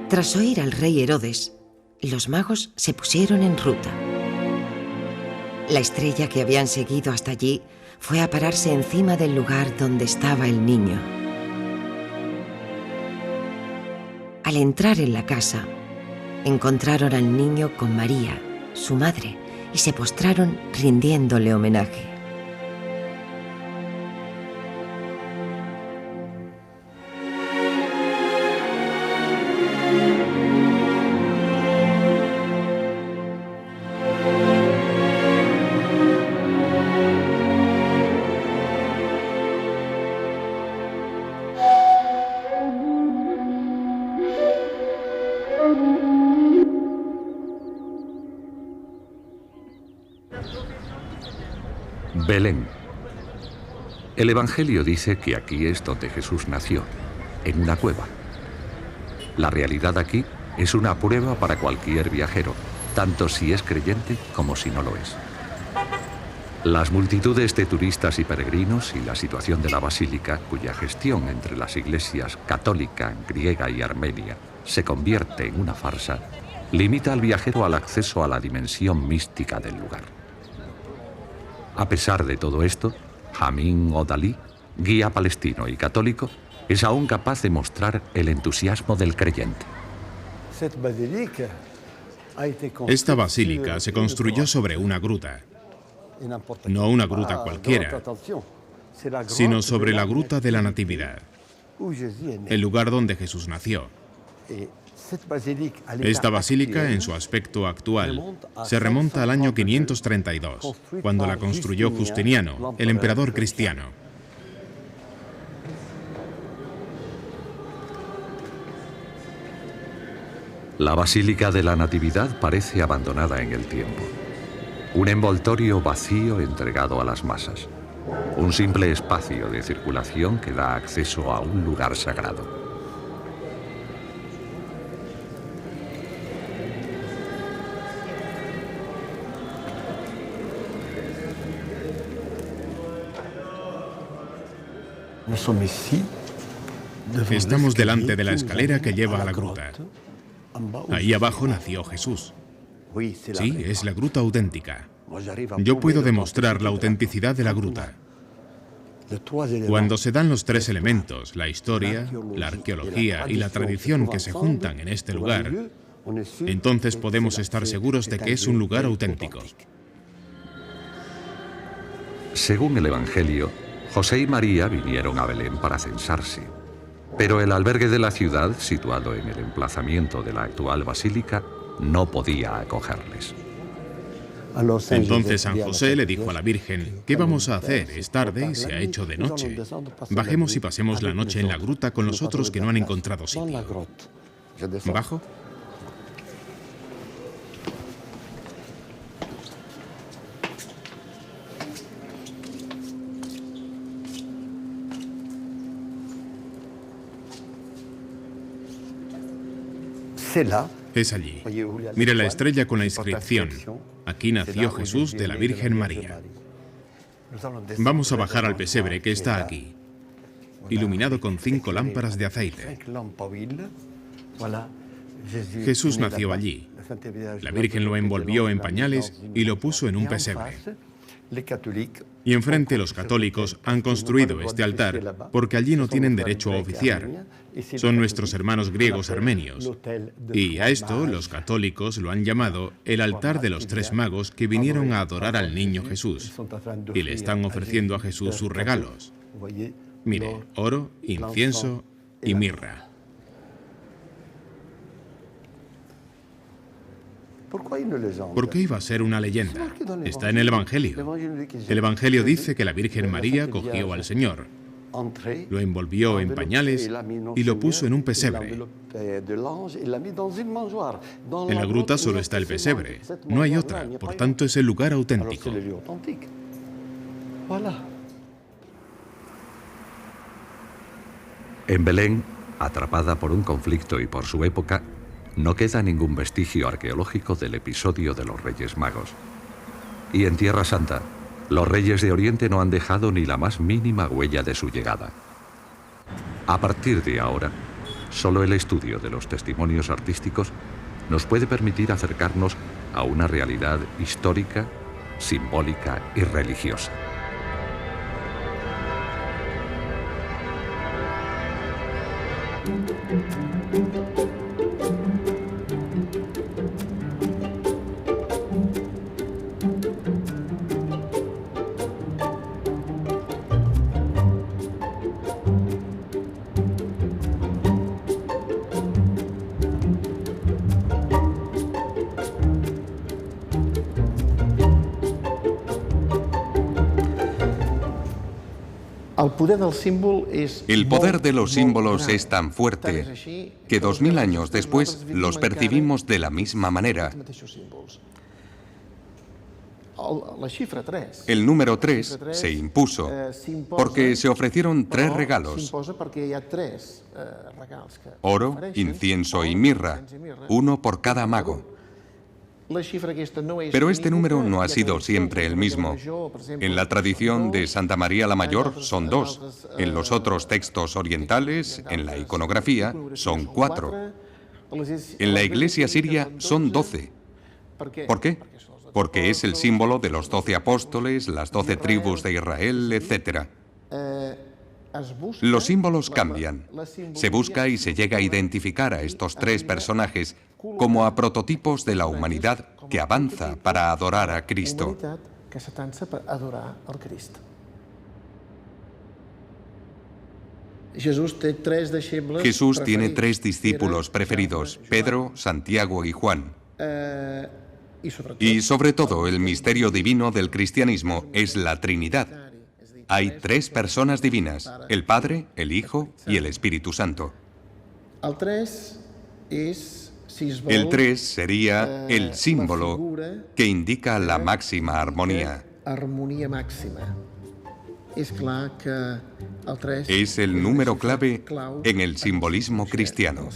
Tras oír al rey Herodes, los magos se pusieron en ruta. La estrella que habían seguido hasta allí fue a pararse encima del lugar donde estaba el niño. Al entrar en la casa, encontraron al niño con María, su madre, y se postraron rindiéndole homenaje. Belén. El Evangelio dice que aquí es donde Jesús nació, en una cueva. La realidad aquí es una prueba para cualquier viajero, tanto si es creyente como si no lo es. Las multitudes de turistas y peregrinos y la situación de la basílica, cuya gestión entre las iglesias católica, griega y armenia se convierte en una farsa, limita al viajero al acceso a la dimensión mística del lugar. A pesar de todo esto, Amin Odali, guía palestino y católico, es aún capaz de mostrar el entusiasmo del creyente. Esta basílica se construyó sobre una gruta. No una gruta cualquiera, sino sobre la gruta de la Natividad, el lugar donde Jesús nació. Esta basílica, en su aspecto actual, se remonta al año 532, cuando la construyó Justiniano, el emperador cristiano. La Basílica de la Natividad parece abandonada en el tiempo. Un envoltorio vacío entregado a las masas. Un simple espacio de circulación que da acceso a un lugar sagrado. Estamos delante de la escalera que lleva a la gruta. Ahí abajo nació Jesús. Sí, es la gruta auténtica. Yo puedo demostrar la autenticidad de la gruta. Cuando se dan los tres elementos, la historia, la arqueología y la tradición que se juntan en este lugar, entonces podemos estar seguros de que es un lugar auténtico. Según el Evangelio, José y María vinieron a Belén para censarse. Pero el albergue de la ciudad, situado en el emplazamiento de la actual basílica, no podía acogerles. Entonces San José le dijo a la Virgen: ¿qué vamos a hacer? Es tarde y se ha hecho de noche. Bajemos y pasemos la noche en la gruta con los otros que no han encontrado sitio. ¿Bajo? Es allí. Mire la estrella con la inscripción: aquí nació Jesús de la Virgen María. Vamos a bajar al pesebre que está aquí, iluminado con 5 lámparas de aceite. Jesús nació allí. La Virgen lo envolvió en pañales y lo puso en un pesebre. Y enfrente los católicos han construido este altar porque allí no tienen derecho a oficiar. Son nuestros hermanos griegos armenios. Y a esto los católicos lo han llamado el altar de los 3 magos que vinieron a adorar al niño Jesús. Y le están ofreciendo a Jesús sus regalos. Mire, oro, incienso y mirra. ¿Por qué iba a ser una leyenda? Está en el Evangelio. El Evangelio dice que la Virgen María cogió al Señor, lo envolvió en pañales y lo puso en un pesebre. En la gruta solo está el pesebre, no hay otra, por tanto es el lugar auténtico. En Belén, atrapada por un conflicto y por su época, no queda ningún vestigio arqueológico del episodio de los Reyes Magos. Y en Tierra Santa, los reyes de Oriente no han dejado ni la más mínima huella de su llegada. A partir de ahora, solo el estudio de los testimonios artísticos nos puede permitir acercarnos a una realidad histórica, simbólica y religiosa. El poder de los símbolos es tan fuerte que 2000 años después los percibimos de la misma manera. El número 3 se impuso porque se ofrecieron 3 regalos: oro, incienso y mirra, uno por cada mago. Pero este número no ha sido siempre el mismo. En la tradición de Santa María la Mayor son 2. En los otros textos orientales, en la iconografía, son 4. En la iglesia siria son 12. ¿Por qué? Porque es el símbolo de los 12 apóstoles, las 12 tribus de Israel, etc. Los símbolos cambian. Se busca y se llega a identificar a estos 3 personajes como a prototipos de la humanidad que avanza para adorar a Cristo. Jesús tiene 3 discípulos preferidos, Pedro, Santiago y Juan. Y sobre todo, el misterio divino del cristianismo es la Trinidad. Hay 3 personas divinas, el Padre, el Hijo y el Espíritu Santo. El 3 sería el símbolo que indica la máxima armonía. Es el número clave en el simbolismo cristiano.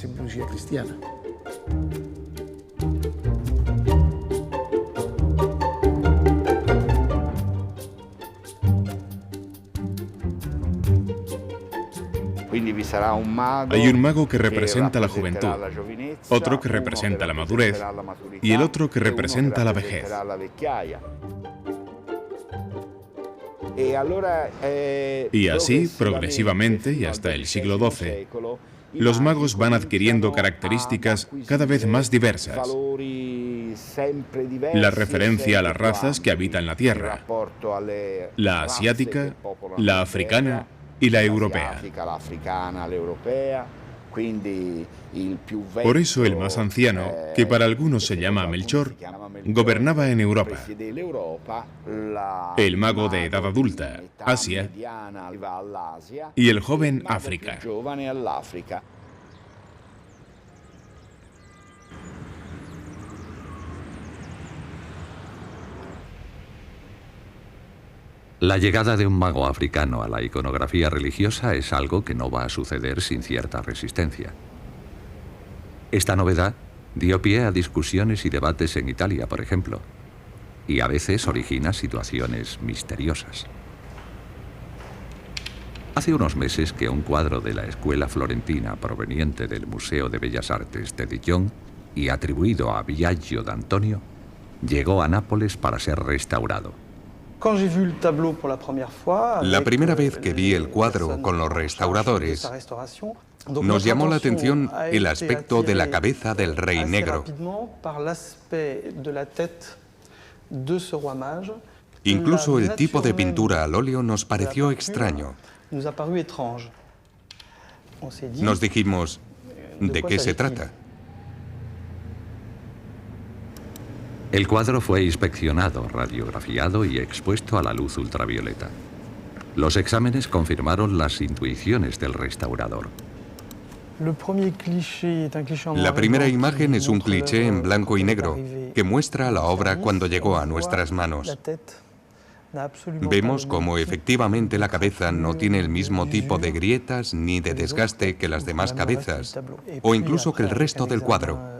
Hay un mago que representa la juventud, otro que representa la madurez y el otro que representa la vejez. Y así, progresivamente y hasta el siglo XII, los magos van adquiriendo características cada vez más diversas. La referencia a las razas que habitan la Tierra, la asiática, la africana y la europea. Por eso el más anciano, que para algunos se llama Melchor, gobernaba en Europa. El mago de edad adulta, Asia, y el joven, África. La llegada de un mago africano a la iconografía religiosa es algo que no va a suceder sin cierta resistencia. Esta novedad dio pie a discusiones y debates en Italia, por ejemplo, y a veces origina situaciones misteriosas. Hace unos meses que un cuadro de la escuela florentina proveniente del Museo de Bellas Artes de Dijon y atribuido a Biagio d'Antonio llegó a Nápoles para ser restaurado. La primera vez que vi el cuadro con los restauradores, nos llamó la atención el aspecto de la cabeza del Rey Negro. Incluso el tipo de pintura al óleo nos pareció extraño. Nos dijimos, ¿de qué se trata? El cuadro fue inspeccionado, radiografiado y expuesto a la luz ultravioleta. Los exámenes confirmaron las intuiciones del restaurador. La primera imagen es un cliché en blanco y negro que muestra la obra cuando llegó a nuestras manos. Vemos cómo efectivamente la cabeza no tiene el mismo tipo de grietas ni de desgaste que las demás cabezas, o incluso que el resto del cuadro.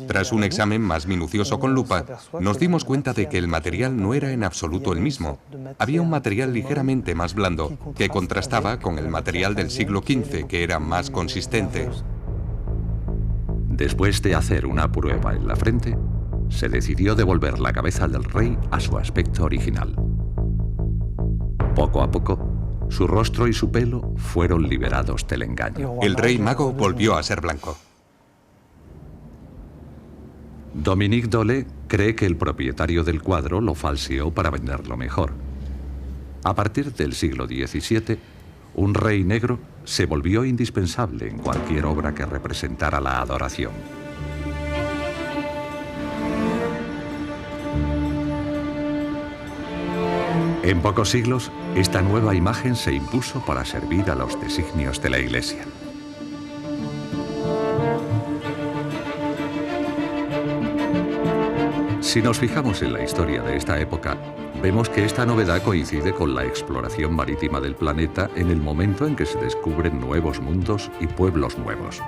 Tras un examen más minucioso con lupa, nos dimos cuenta de que el material no era en absoluto el mismo. Había un material ligeramente más blando, que contrastaba con el material del siglo XV, que era más consistente. Después de hacer una prueba en la frente, se decidió devolver la cabeza del rey a su aspecto original. Poco a poco, su rostro y su pelo fueron liberados del engaño. El rey mago volvió a ser blanco. Dominique Dole cree que el propietario del cuadro lo falseó para venderlo mejor. A partir del siglo XVII, un rey negro se volvió indispensable en cualquier obra que representara la adoración. En pocos siglos, esta nueva imagen se impuso para servir a los designios de la Iglesia. Si nos fijamos en la historia de esta época, vemos que esta novedad coincide con la exploración marítima del planeta en el momento en que se descubren nuevos mundos y pueblos nuevos.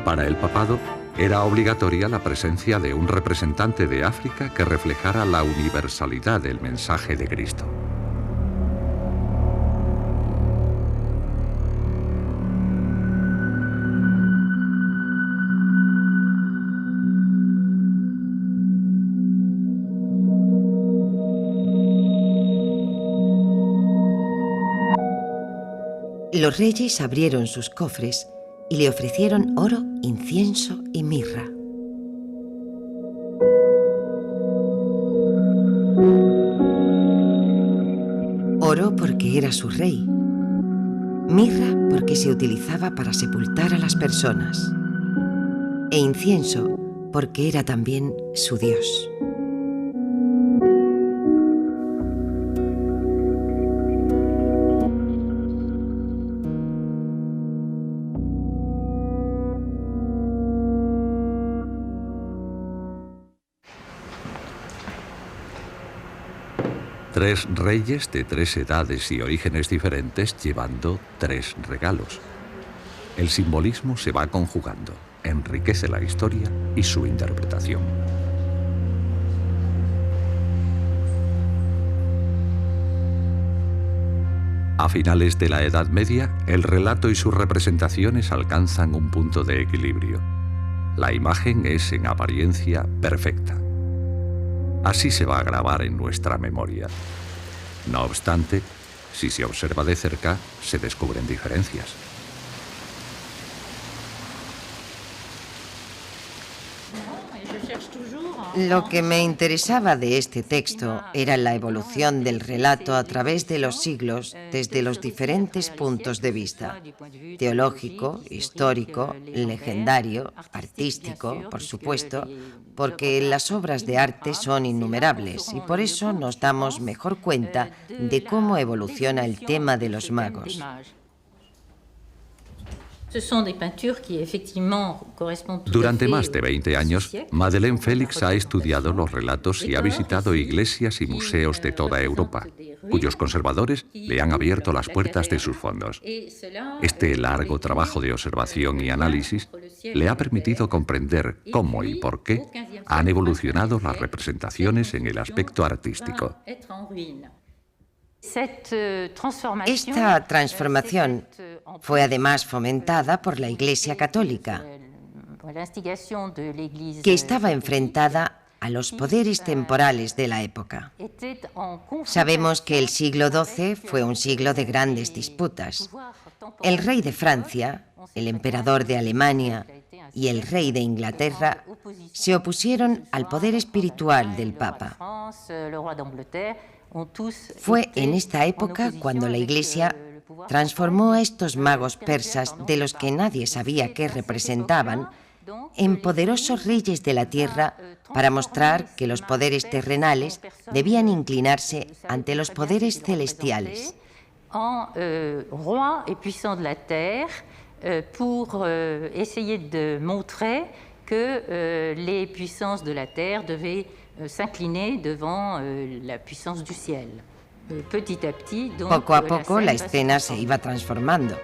Para el papado, era obligatoria la presencia de un representante de África que reflejara la universalidad del mensaje de Cristo. Los reyes abrieron sus cofres y le ofrecieron oro, incienso y mirra. porque era su rey. Mirra porque se utilizaba para sepultar a las personas. E incienso porque era también su dios. Tres reyes de tres edades y orígenes diferentes llevando tres regalos. El simbolismo se va conjugando, enriquece la historia y su interpretación. A finales de la Edad Media, el relato y sus representaciones alcanzan un punto de equilibrio. La imagen es en apariencia perfecta. Así se va a grabar en nuestra memoria. No obstante, si se observa de cerca, se descubren diferencias. Lo que me interesaba de este texto era la evolución del relato a través de los siglos desde los diferentes puntos de vista: teológico, histórico, legendario, artístico, por supuesto, porque las obras de arte son innumerables y por eso nos damos mejor cuenta de cómo evoluciona el tema de los magos. Durante más de 20 años, Madeleine Félix ha estudiado los relatos y ha visitado iglesias y museos de toda Europa, cuyos conservadores le han abierto las puertas de sus fondos. Este largo trabajo de observación y análisis le ha permitido comprender cómo y por qué han evolucionado las representaciones en el aspecto artístico. Esta transformación fue además fomentada por la Iglesia Católica, que estaba enfrentada a los poderes temporales de la época. Sabemos que el siglo XII fue un siglo de grandes disputas. El rey de Francia, el emperador de Alemania y el rey de Inglaterra se opusieron al poder espiritual del Papa. Fue en esta época cuando la Iglesia transformó a estos magos persas, de los que nadie sabía qué representaban, en poderosos reyes de la tierra, para mostrar que los poderes terrenales debían inclinarse ante los poderes celestiales. Roi et puissant de la terre, pour essayer de montrer que les puissances de la terre devaient s'incliner devant la puissance du ciel. Petit à petit, donc, poco a poco la escena se iba transformando.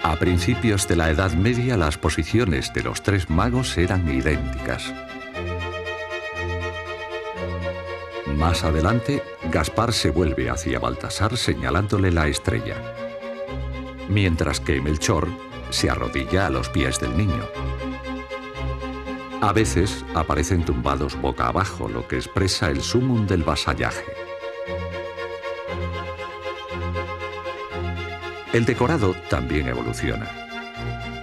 A principios de la Edad Media, las posiciones de los tres magos eran idénticas. Más adelante, Gaspar se vuelve hacia Baltasar señalándole la estrella, mientras que Melchor se arrodilla a los pies del niño. A veces aparecen tumbados boca abajo, lo que expresa el sumum del vasallaje. El decorado también evoluciona.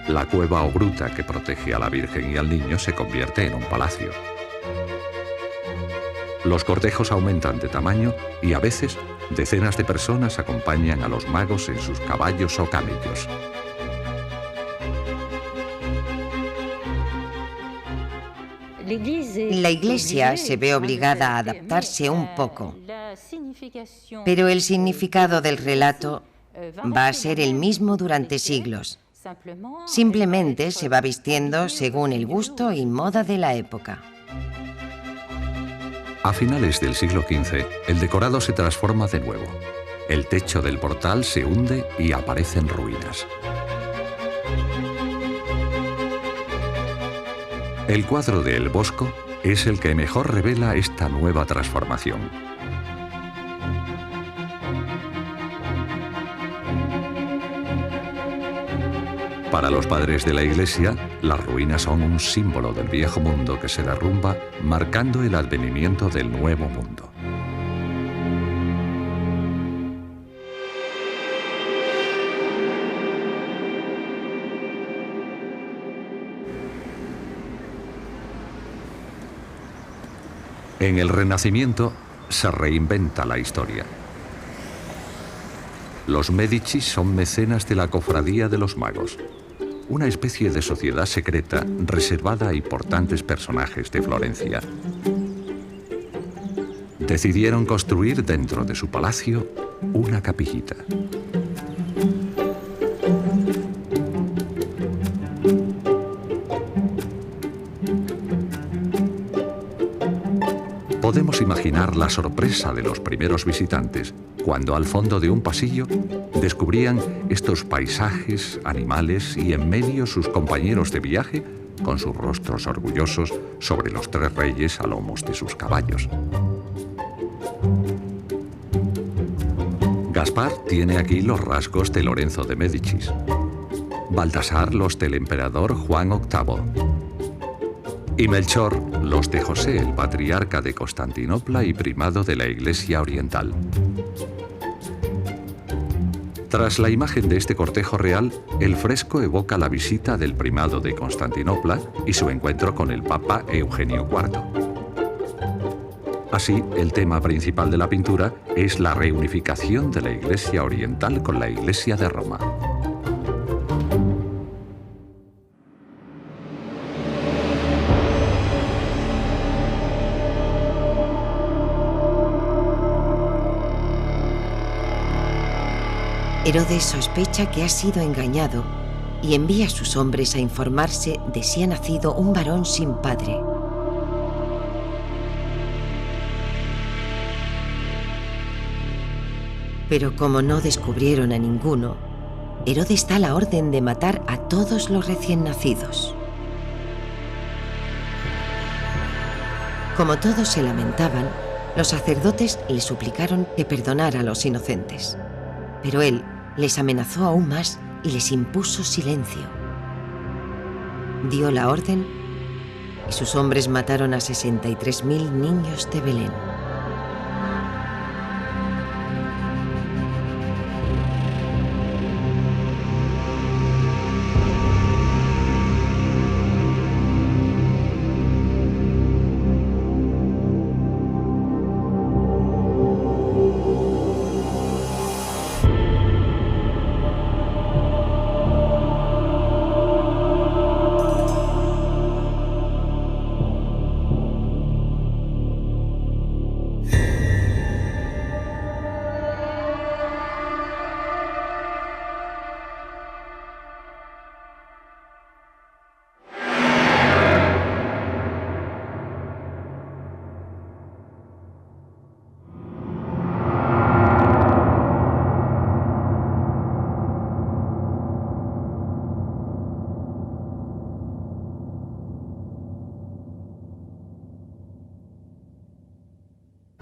La cueva o gruta que protege a la Virgen y al niño se convierte en un palacio. Los cortejos aumentan de tamaño y a veces decenas de personas acompañan a los magos en sus caballos o camellos. La Iglesia se ve obligada a adaptarse un poco, pero el significado del relato va a ser el mismo durante siglos. Simplemente se va vistiendo según el gusto y moda de la época. A finales del siglo XV, el decorado se transforma de nuevo. El techo del portal se hunde y aparecen ruinas. El cuadro de El Bosco es el que mejor revela esta nueva transformación. Para los padres de la Iglesia, las ruinas son un símbolo del viejo mundo que se derrumba, marcando el advenimiento del nuevo mundo. En el Renacimiento, se reinventa la historia. Los Medici son mecenas de la Cofradía de los Magos, una especie de sociedad secreta reservada a importantes personajes de Florencia. Decidieron construir dentro de su palacio una capillita. Podemos imaginar la sorpresa de los primeros visitantes cuando al fondo de un pasillo descubrían estos paisajes, animales y en medio sus compañeros de viaje con sus rostros orgullosos sobre los 3 reyes a lomos de sus caballos. Gaspar tiene aquí los rasgos de Lorenzo de Médicis, Baltasar los del emperador Juan VIII y Melchor los de José, el patriarca de Constantinopla y primado de la Iglesia Oriental. Tras la imagen de este cortejo real, el fresco evoca la visita del primado de Constantinopla y su encuentro con el Papa Eugenio IV. Así, el tema principal de la pintura es la reunificación de la Iglesia Oriental con la Iglesia de Roma. Herodes sospecha que ha sido engañado y envía a sus hombres a informarse de si ha nacido un varón sin padre. Pero como no descubrieron a ninguno, Herodes da la orden de matar a todos los recién nacidos. Como todos se lamentaban, los sacerdotes le suplicaron que perdonara a los inocentes. Pero él les amenazó aún más y les impuso silencio. Dio la orden y sus hombres mataron a 63.000 niños de Belén.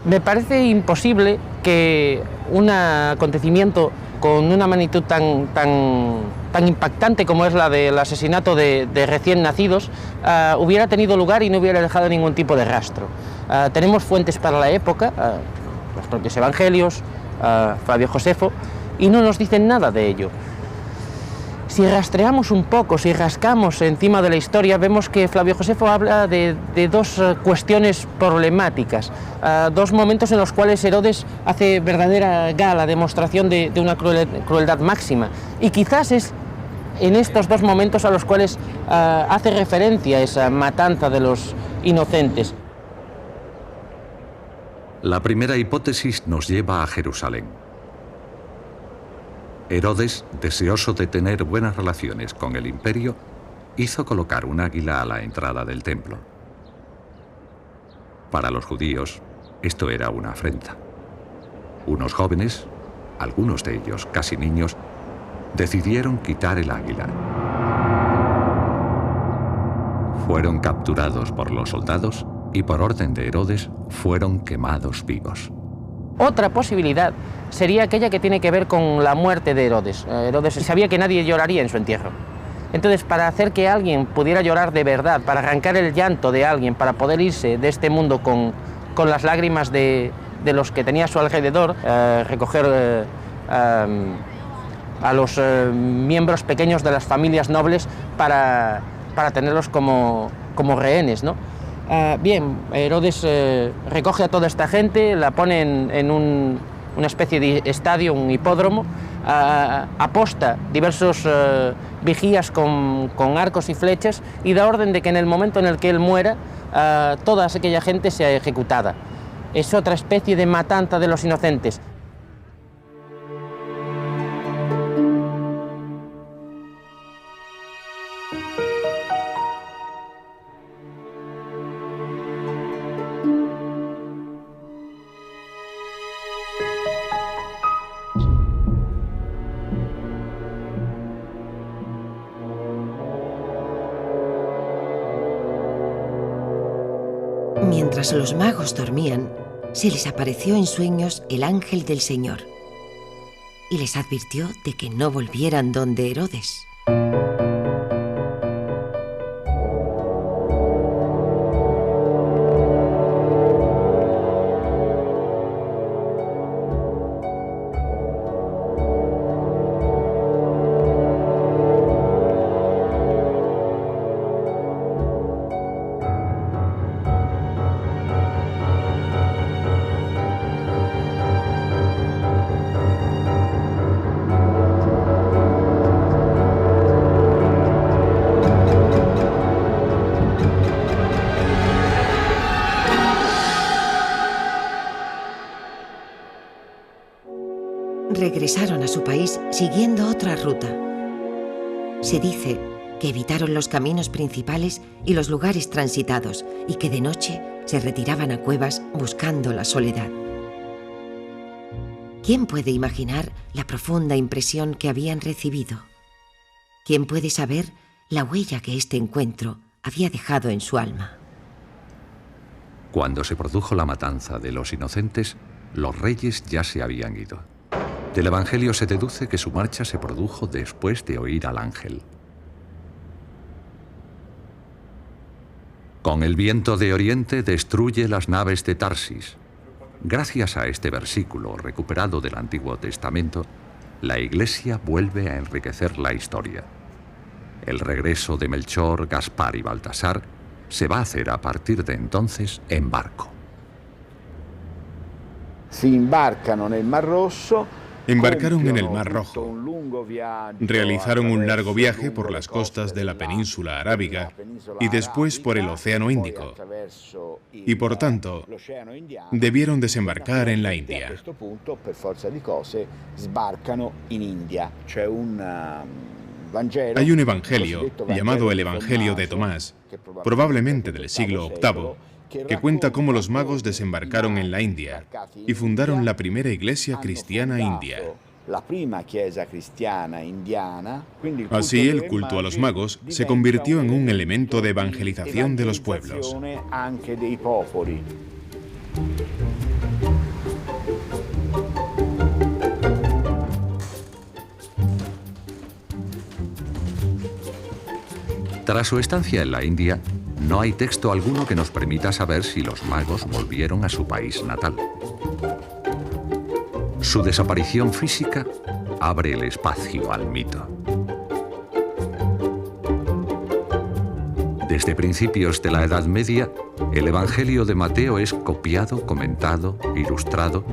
Me parece imposible que un acontecimiento con una magnitud tan impactante como es la del asesinato de recién nacidos hubiera tenido lugar y no hubiera dejado ningún tipo de rastro. Tenemos fuentes para la época, los propios evangelios, Flavio Josefo, y no nos dicen nada de ello. Si rastreamos un poco, si rascamos encima de la historia, vemos que Flavio Josefo habla de 2 cuestiones problemáticas, 2 momentos en los cuales Herodes hace verdadera gala, demostración de una crueldad máxima. Y quizás es en estos 2 momentos a los cuales hace referencia esa matanza de los inocentes. La primera hipótesis nos lleva a Jerusalén. Herodes, deseoso de tener buenas relaciones con el imperio, hizo colocar un águila a la entrada del templo. Para los judíos, esto era una afrenta. Unos jóvenes, algunos de ellos casi niños, decidieron quitar el águila. Fueron capturados por los soldados y por orden de Herodes fueron quemados vivos. Otra posibilidad sería aquella que tiene que ver con la muerte de Herodes. Herodes sabía que nadie lloraría en su entierro. Entonces, para hacer que alguien pudiera llorar de verdad, para arrancar el llanto de alguien, para poder irse de este mundo con las lágrimas de los que tenía a su alrededor, recoger a los miembros pequeños de las familias nobles para tenerlos como rehenes, ¿no? Bien, Herodes recoge a toda esta gente, la pone en una especie de estadio, un hipódromo, aposta diversos vigías con arcos y flechas y da orden de que en el momento en el que él muera, toda aquella gente sea ejecutada. Es otra especie de matanza de los inocentes. Mientras los magos dormían, se les apareció en sueños el ángel del Señor y les advirtió de que no volvieran donde Herodes. Regresaron a su país siguiendo otra ruta. Se dice que evitaron los caminos principales y los lugares transitados y que de noche se retiraban a cuevas buscando la soledad. ¿Quién puede imaginar la profunda impresión que habían recibido? ¿Quién puede saber la huella que este encuentro había dejado en su alma? Cuando se produjo la matanza de los inocentes, los reyes ya se habían ido. Del Evangelio se deduce que su marcha se produjo después de oír al ángel. Con el viento de oriente destruye las naves de Tarsis. Gracias a este versículo recuperado del Antiguo Testamento, la Iglesia vuelve a enriquecer la historia. El regreso de Melchor, Gaspar y Baltasar se va a hacer a partir de entonces en barco. Embarcaron en el Mar Rojo, realizaron un largo viaje por las costas de la península arábiga y después por el Océano Índico, y por tanto debieron desembarcar en la India. Hay un evangelio, llamado el Evangelio de Tomás, probablemente del siglo VIII, que cuenta cómo los magos desembarcaron en la India y fundaron la primera iglesia cristiana india. Así, el culto a los magos se convirtió en un elemento de evangelización de los pueblos. Tras su estancia en la India, no hay texto alguno que nos permita saber si los magos volvieron a su país natal. Su desaparición física abre el espacio al mito. Desde principios de la Edad Media, el Evangelio de Mateo es copiado, comentado, ilustrado.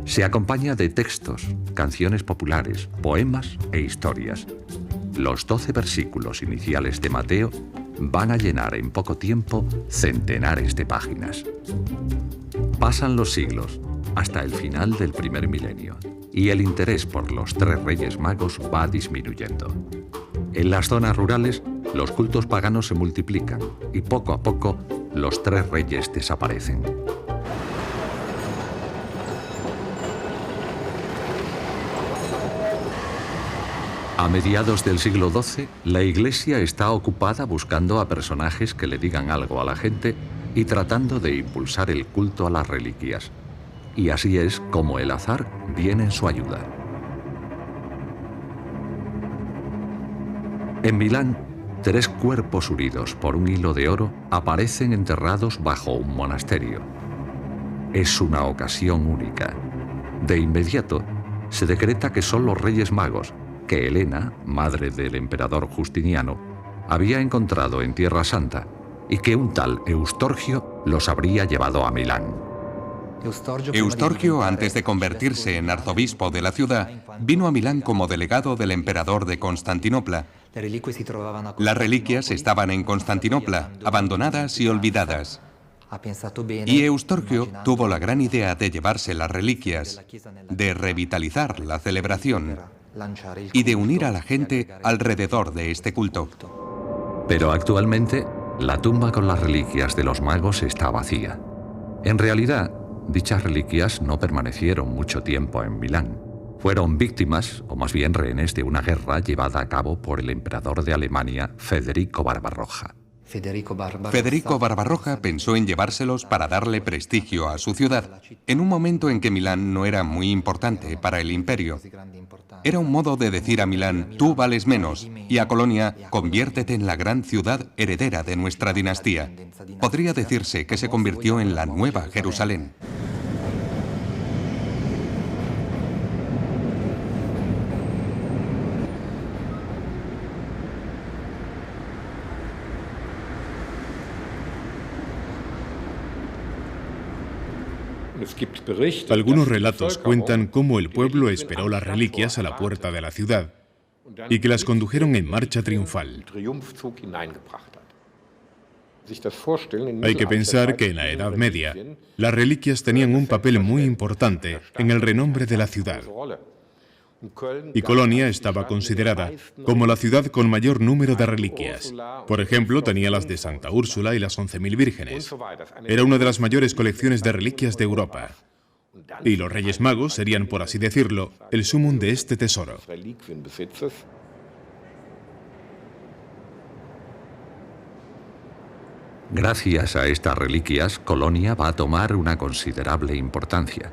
Se acompaña de textos, canciones populares, poemas e historias. Los 12 versículos iniciales de Mateo van a llenar en poco tiempo centenares de páginas. Pasan los siglos hasta el final del primer milenio y el interés por los tres reyes magos va disminuyendo. En las zonas rurales, los cultos paganos se multiplican y poco a poco los tres reyes desaparecen. A mediados del siglo XII, la Iglesia está ocupada buscando a personajes que le digan algo a la gente y tratando de impulsar el culto a las reliquias. Y así es como el azar viene en su ayuda. En Milán, 3 cuerpos unidos por un hilo de oro aparecen enterrados bajo un monasterio. Es una ocasión única. De inmediato, se decreta que son los Reyes Magos, que Helena, madre del emperador Justiniano, había encontrado en Tierra Santa y que un tal Eustorgio los habría llevado a Milán. Eustorgio, antes de convertirse en arzobispo de la ciudad, vino a Milán como delegado del emperador de Constantinopla. Las reliquias estaban en Constantinopla, abandonadas y olvidadas. Y Eustorgio tuvo la gran idea de llevarse las reliquias, de revitalizar la celebración y de unir a la gente alrededor de este culto. Pero actualmente, la tumba con las reliquias de los magos está vacía. En realidad, dichas reliquias no permanecieron mucho tiempo en Milán. Fueron víctimas, o más bien rehenes, de una guerra llevada a cabo por el emperador de Alemania, Federico Barbarroja. Federico Barbarroja pensó en llevárselos para darle prestigio a su ciudad, en un momento en que Milán no era muy importante para el imperio. Era un modo de decir a Milán, tú vales menos, y a Colonia, conviértete en la gran ciudad heredera de nuestra dinastía. Podría decirse que se convirtió en la nueva Jerusalén. Algunos relatos cuentan cómo el pueblo esperó las reliquias a la puerta de la ciudad y que las condujeron en marcha triunfal. Hay que pensar que en la Edad Media, las reliquias tenían un papel muy importante en el renombre de la ciudad. Y Colonia estaba considerada como la ciudad con mayor número de reliquias. Por ejemplo, tenía las de Santa Úrsula y las 11.000 vírgenes. Era una de las mayores colecciones de reliquias de Europa. Y los Reyes Magos serían, por así decirlo, el sumum de este tesoro. Gracias a estas reliquias, Colonia va a tomar una considerable importancia.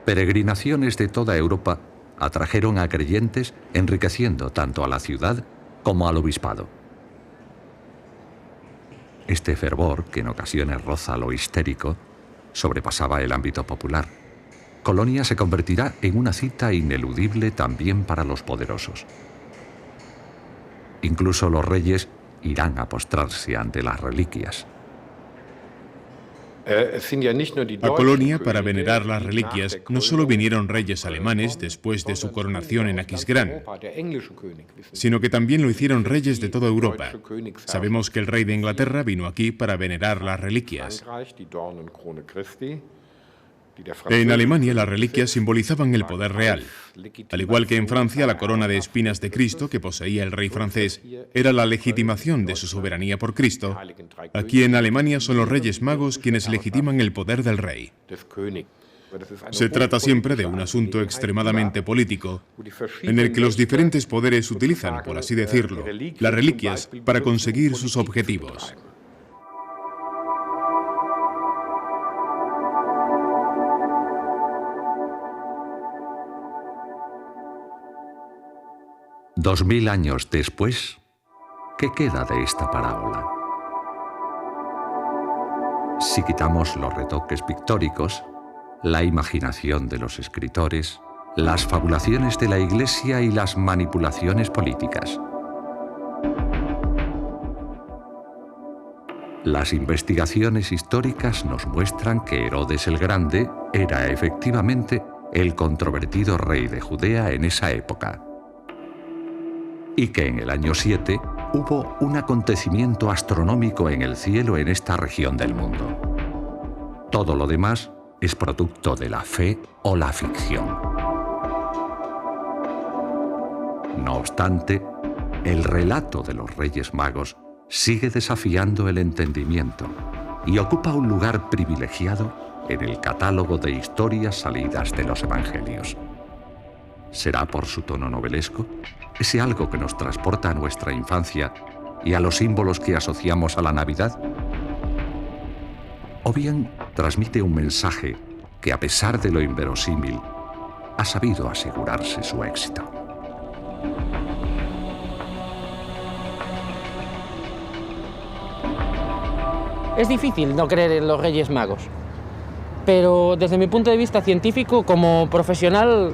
Peregrinaciones de toda Europa atrajeron a creyentes, enriqueciendo tanto a la ciudad como al obispado. Este fervor, que en ocasiones roza lo histérico, sobrepasaba el ámbito popular. Colonia se convertirá en una cita ineludible también para los poderosos. Incluso los reyes irán a postrarse ante las reliquias. A Colonia, para venerar las reliquias, no solo vinieron reyes alemanes después de su coronación en Aquisgrán, sino que también lo hicieron reyes de toda Europa. Sabemos que el rey de Inglaterra vino aquí para venerar las reliquias. En Alemania, las reliquias simbolizaban el poder real. Al igual que en Francia, la corona de espinas de Cristo que poseía el rey francés era la legitimación de su soberanía por Cristo. Aquí en Alemania son los Reyes Magos quienes legitiman el poder del rey. Se trata siempre de un asunto extremadamente político, en el que los diferentes poderes utilizan, por así decirlo, las reliquias para conseguir sus objetivos. Dos 2000 años después, ¿qué queda de esta parábola? Si quitamos los retoques pictóricos, la imaginación de los escritores, las fabulaciones de la Iglesia y las manipulaciones políticas. Las investigaciones históricas nos muestran que Herodes el Grande era efectivamente el controvertido rey de Judea en esa época, y que en el año 7 hubo un acontecimiento astronómico en el cielo en esta región del mundo. Todo lo demás es producto de la fe o la ficción. No obstante, el relato de los Reyes Magos sigue desafiando el entendimiento y ocupa un lugar privilegiado en el catálogo de historias salidas de los Evangelios. ¿Será por su tono novelesco? ¿Ese algo que nos transporta a nuestra infancia y a los símbolos que asociamos a la Navidad? ¿O bien transmite un mensaje que, a pesar de lo inverosímil, ha sabido asegurarse su éxito? Es difícil no creer en los Reyes Magos, pero desde mi punto de vista científico, como profesional,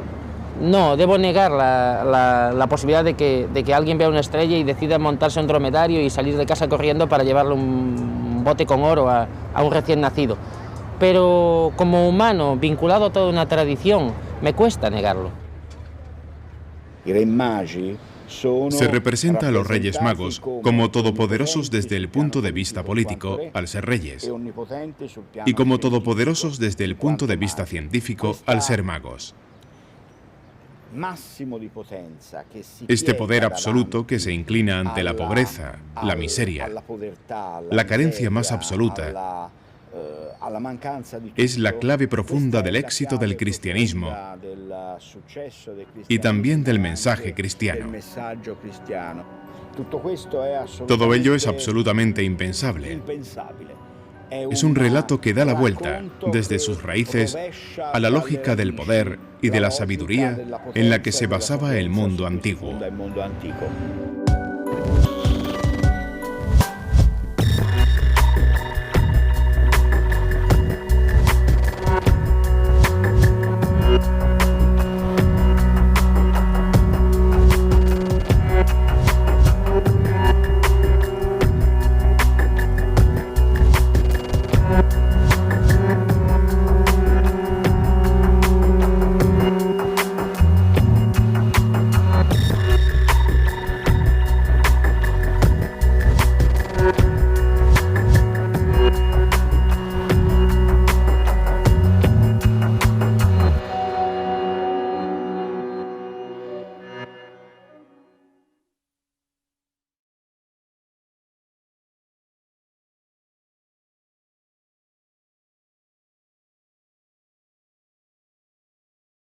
No, debo negar la posibilidad de que alguien vea una estrella y decida montarse un dromedario y salir de casa corriendo para llevarle un bote con oro a un recién nacido. Pero como humano, vinculado a toda una tradición, me cuesta negarlo. Se representa a los Reyes Magos como todopoderosos desde el punto de vista político, al ser reyes, y como todopoderosos desde el punto de vista científico, al ser magos. Este poder absoluto que se inclina ante la pobreza, la miseria, la carencia más absoluta, es la clave profunda del éxito del cristianismo y también del mensaje cristiano. Todo ello es absolutamente impensable. Es un relato que da la vuelta, desde sus raíces, a la lógica del poder y de la sabiduría en la que se basaba el mundo antiguo.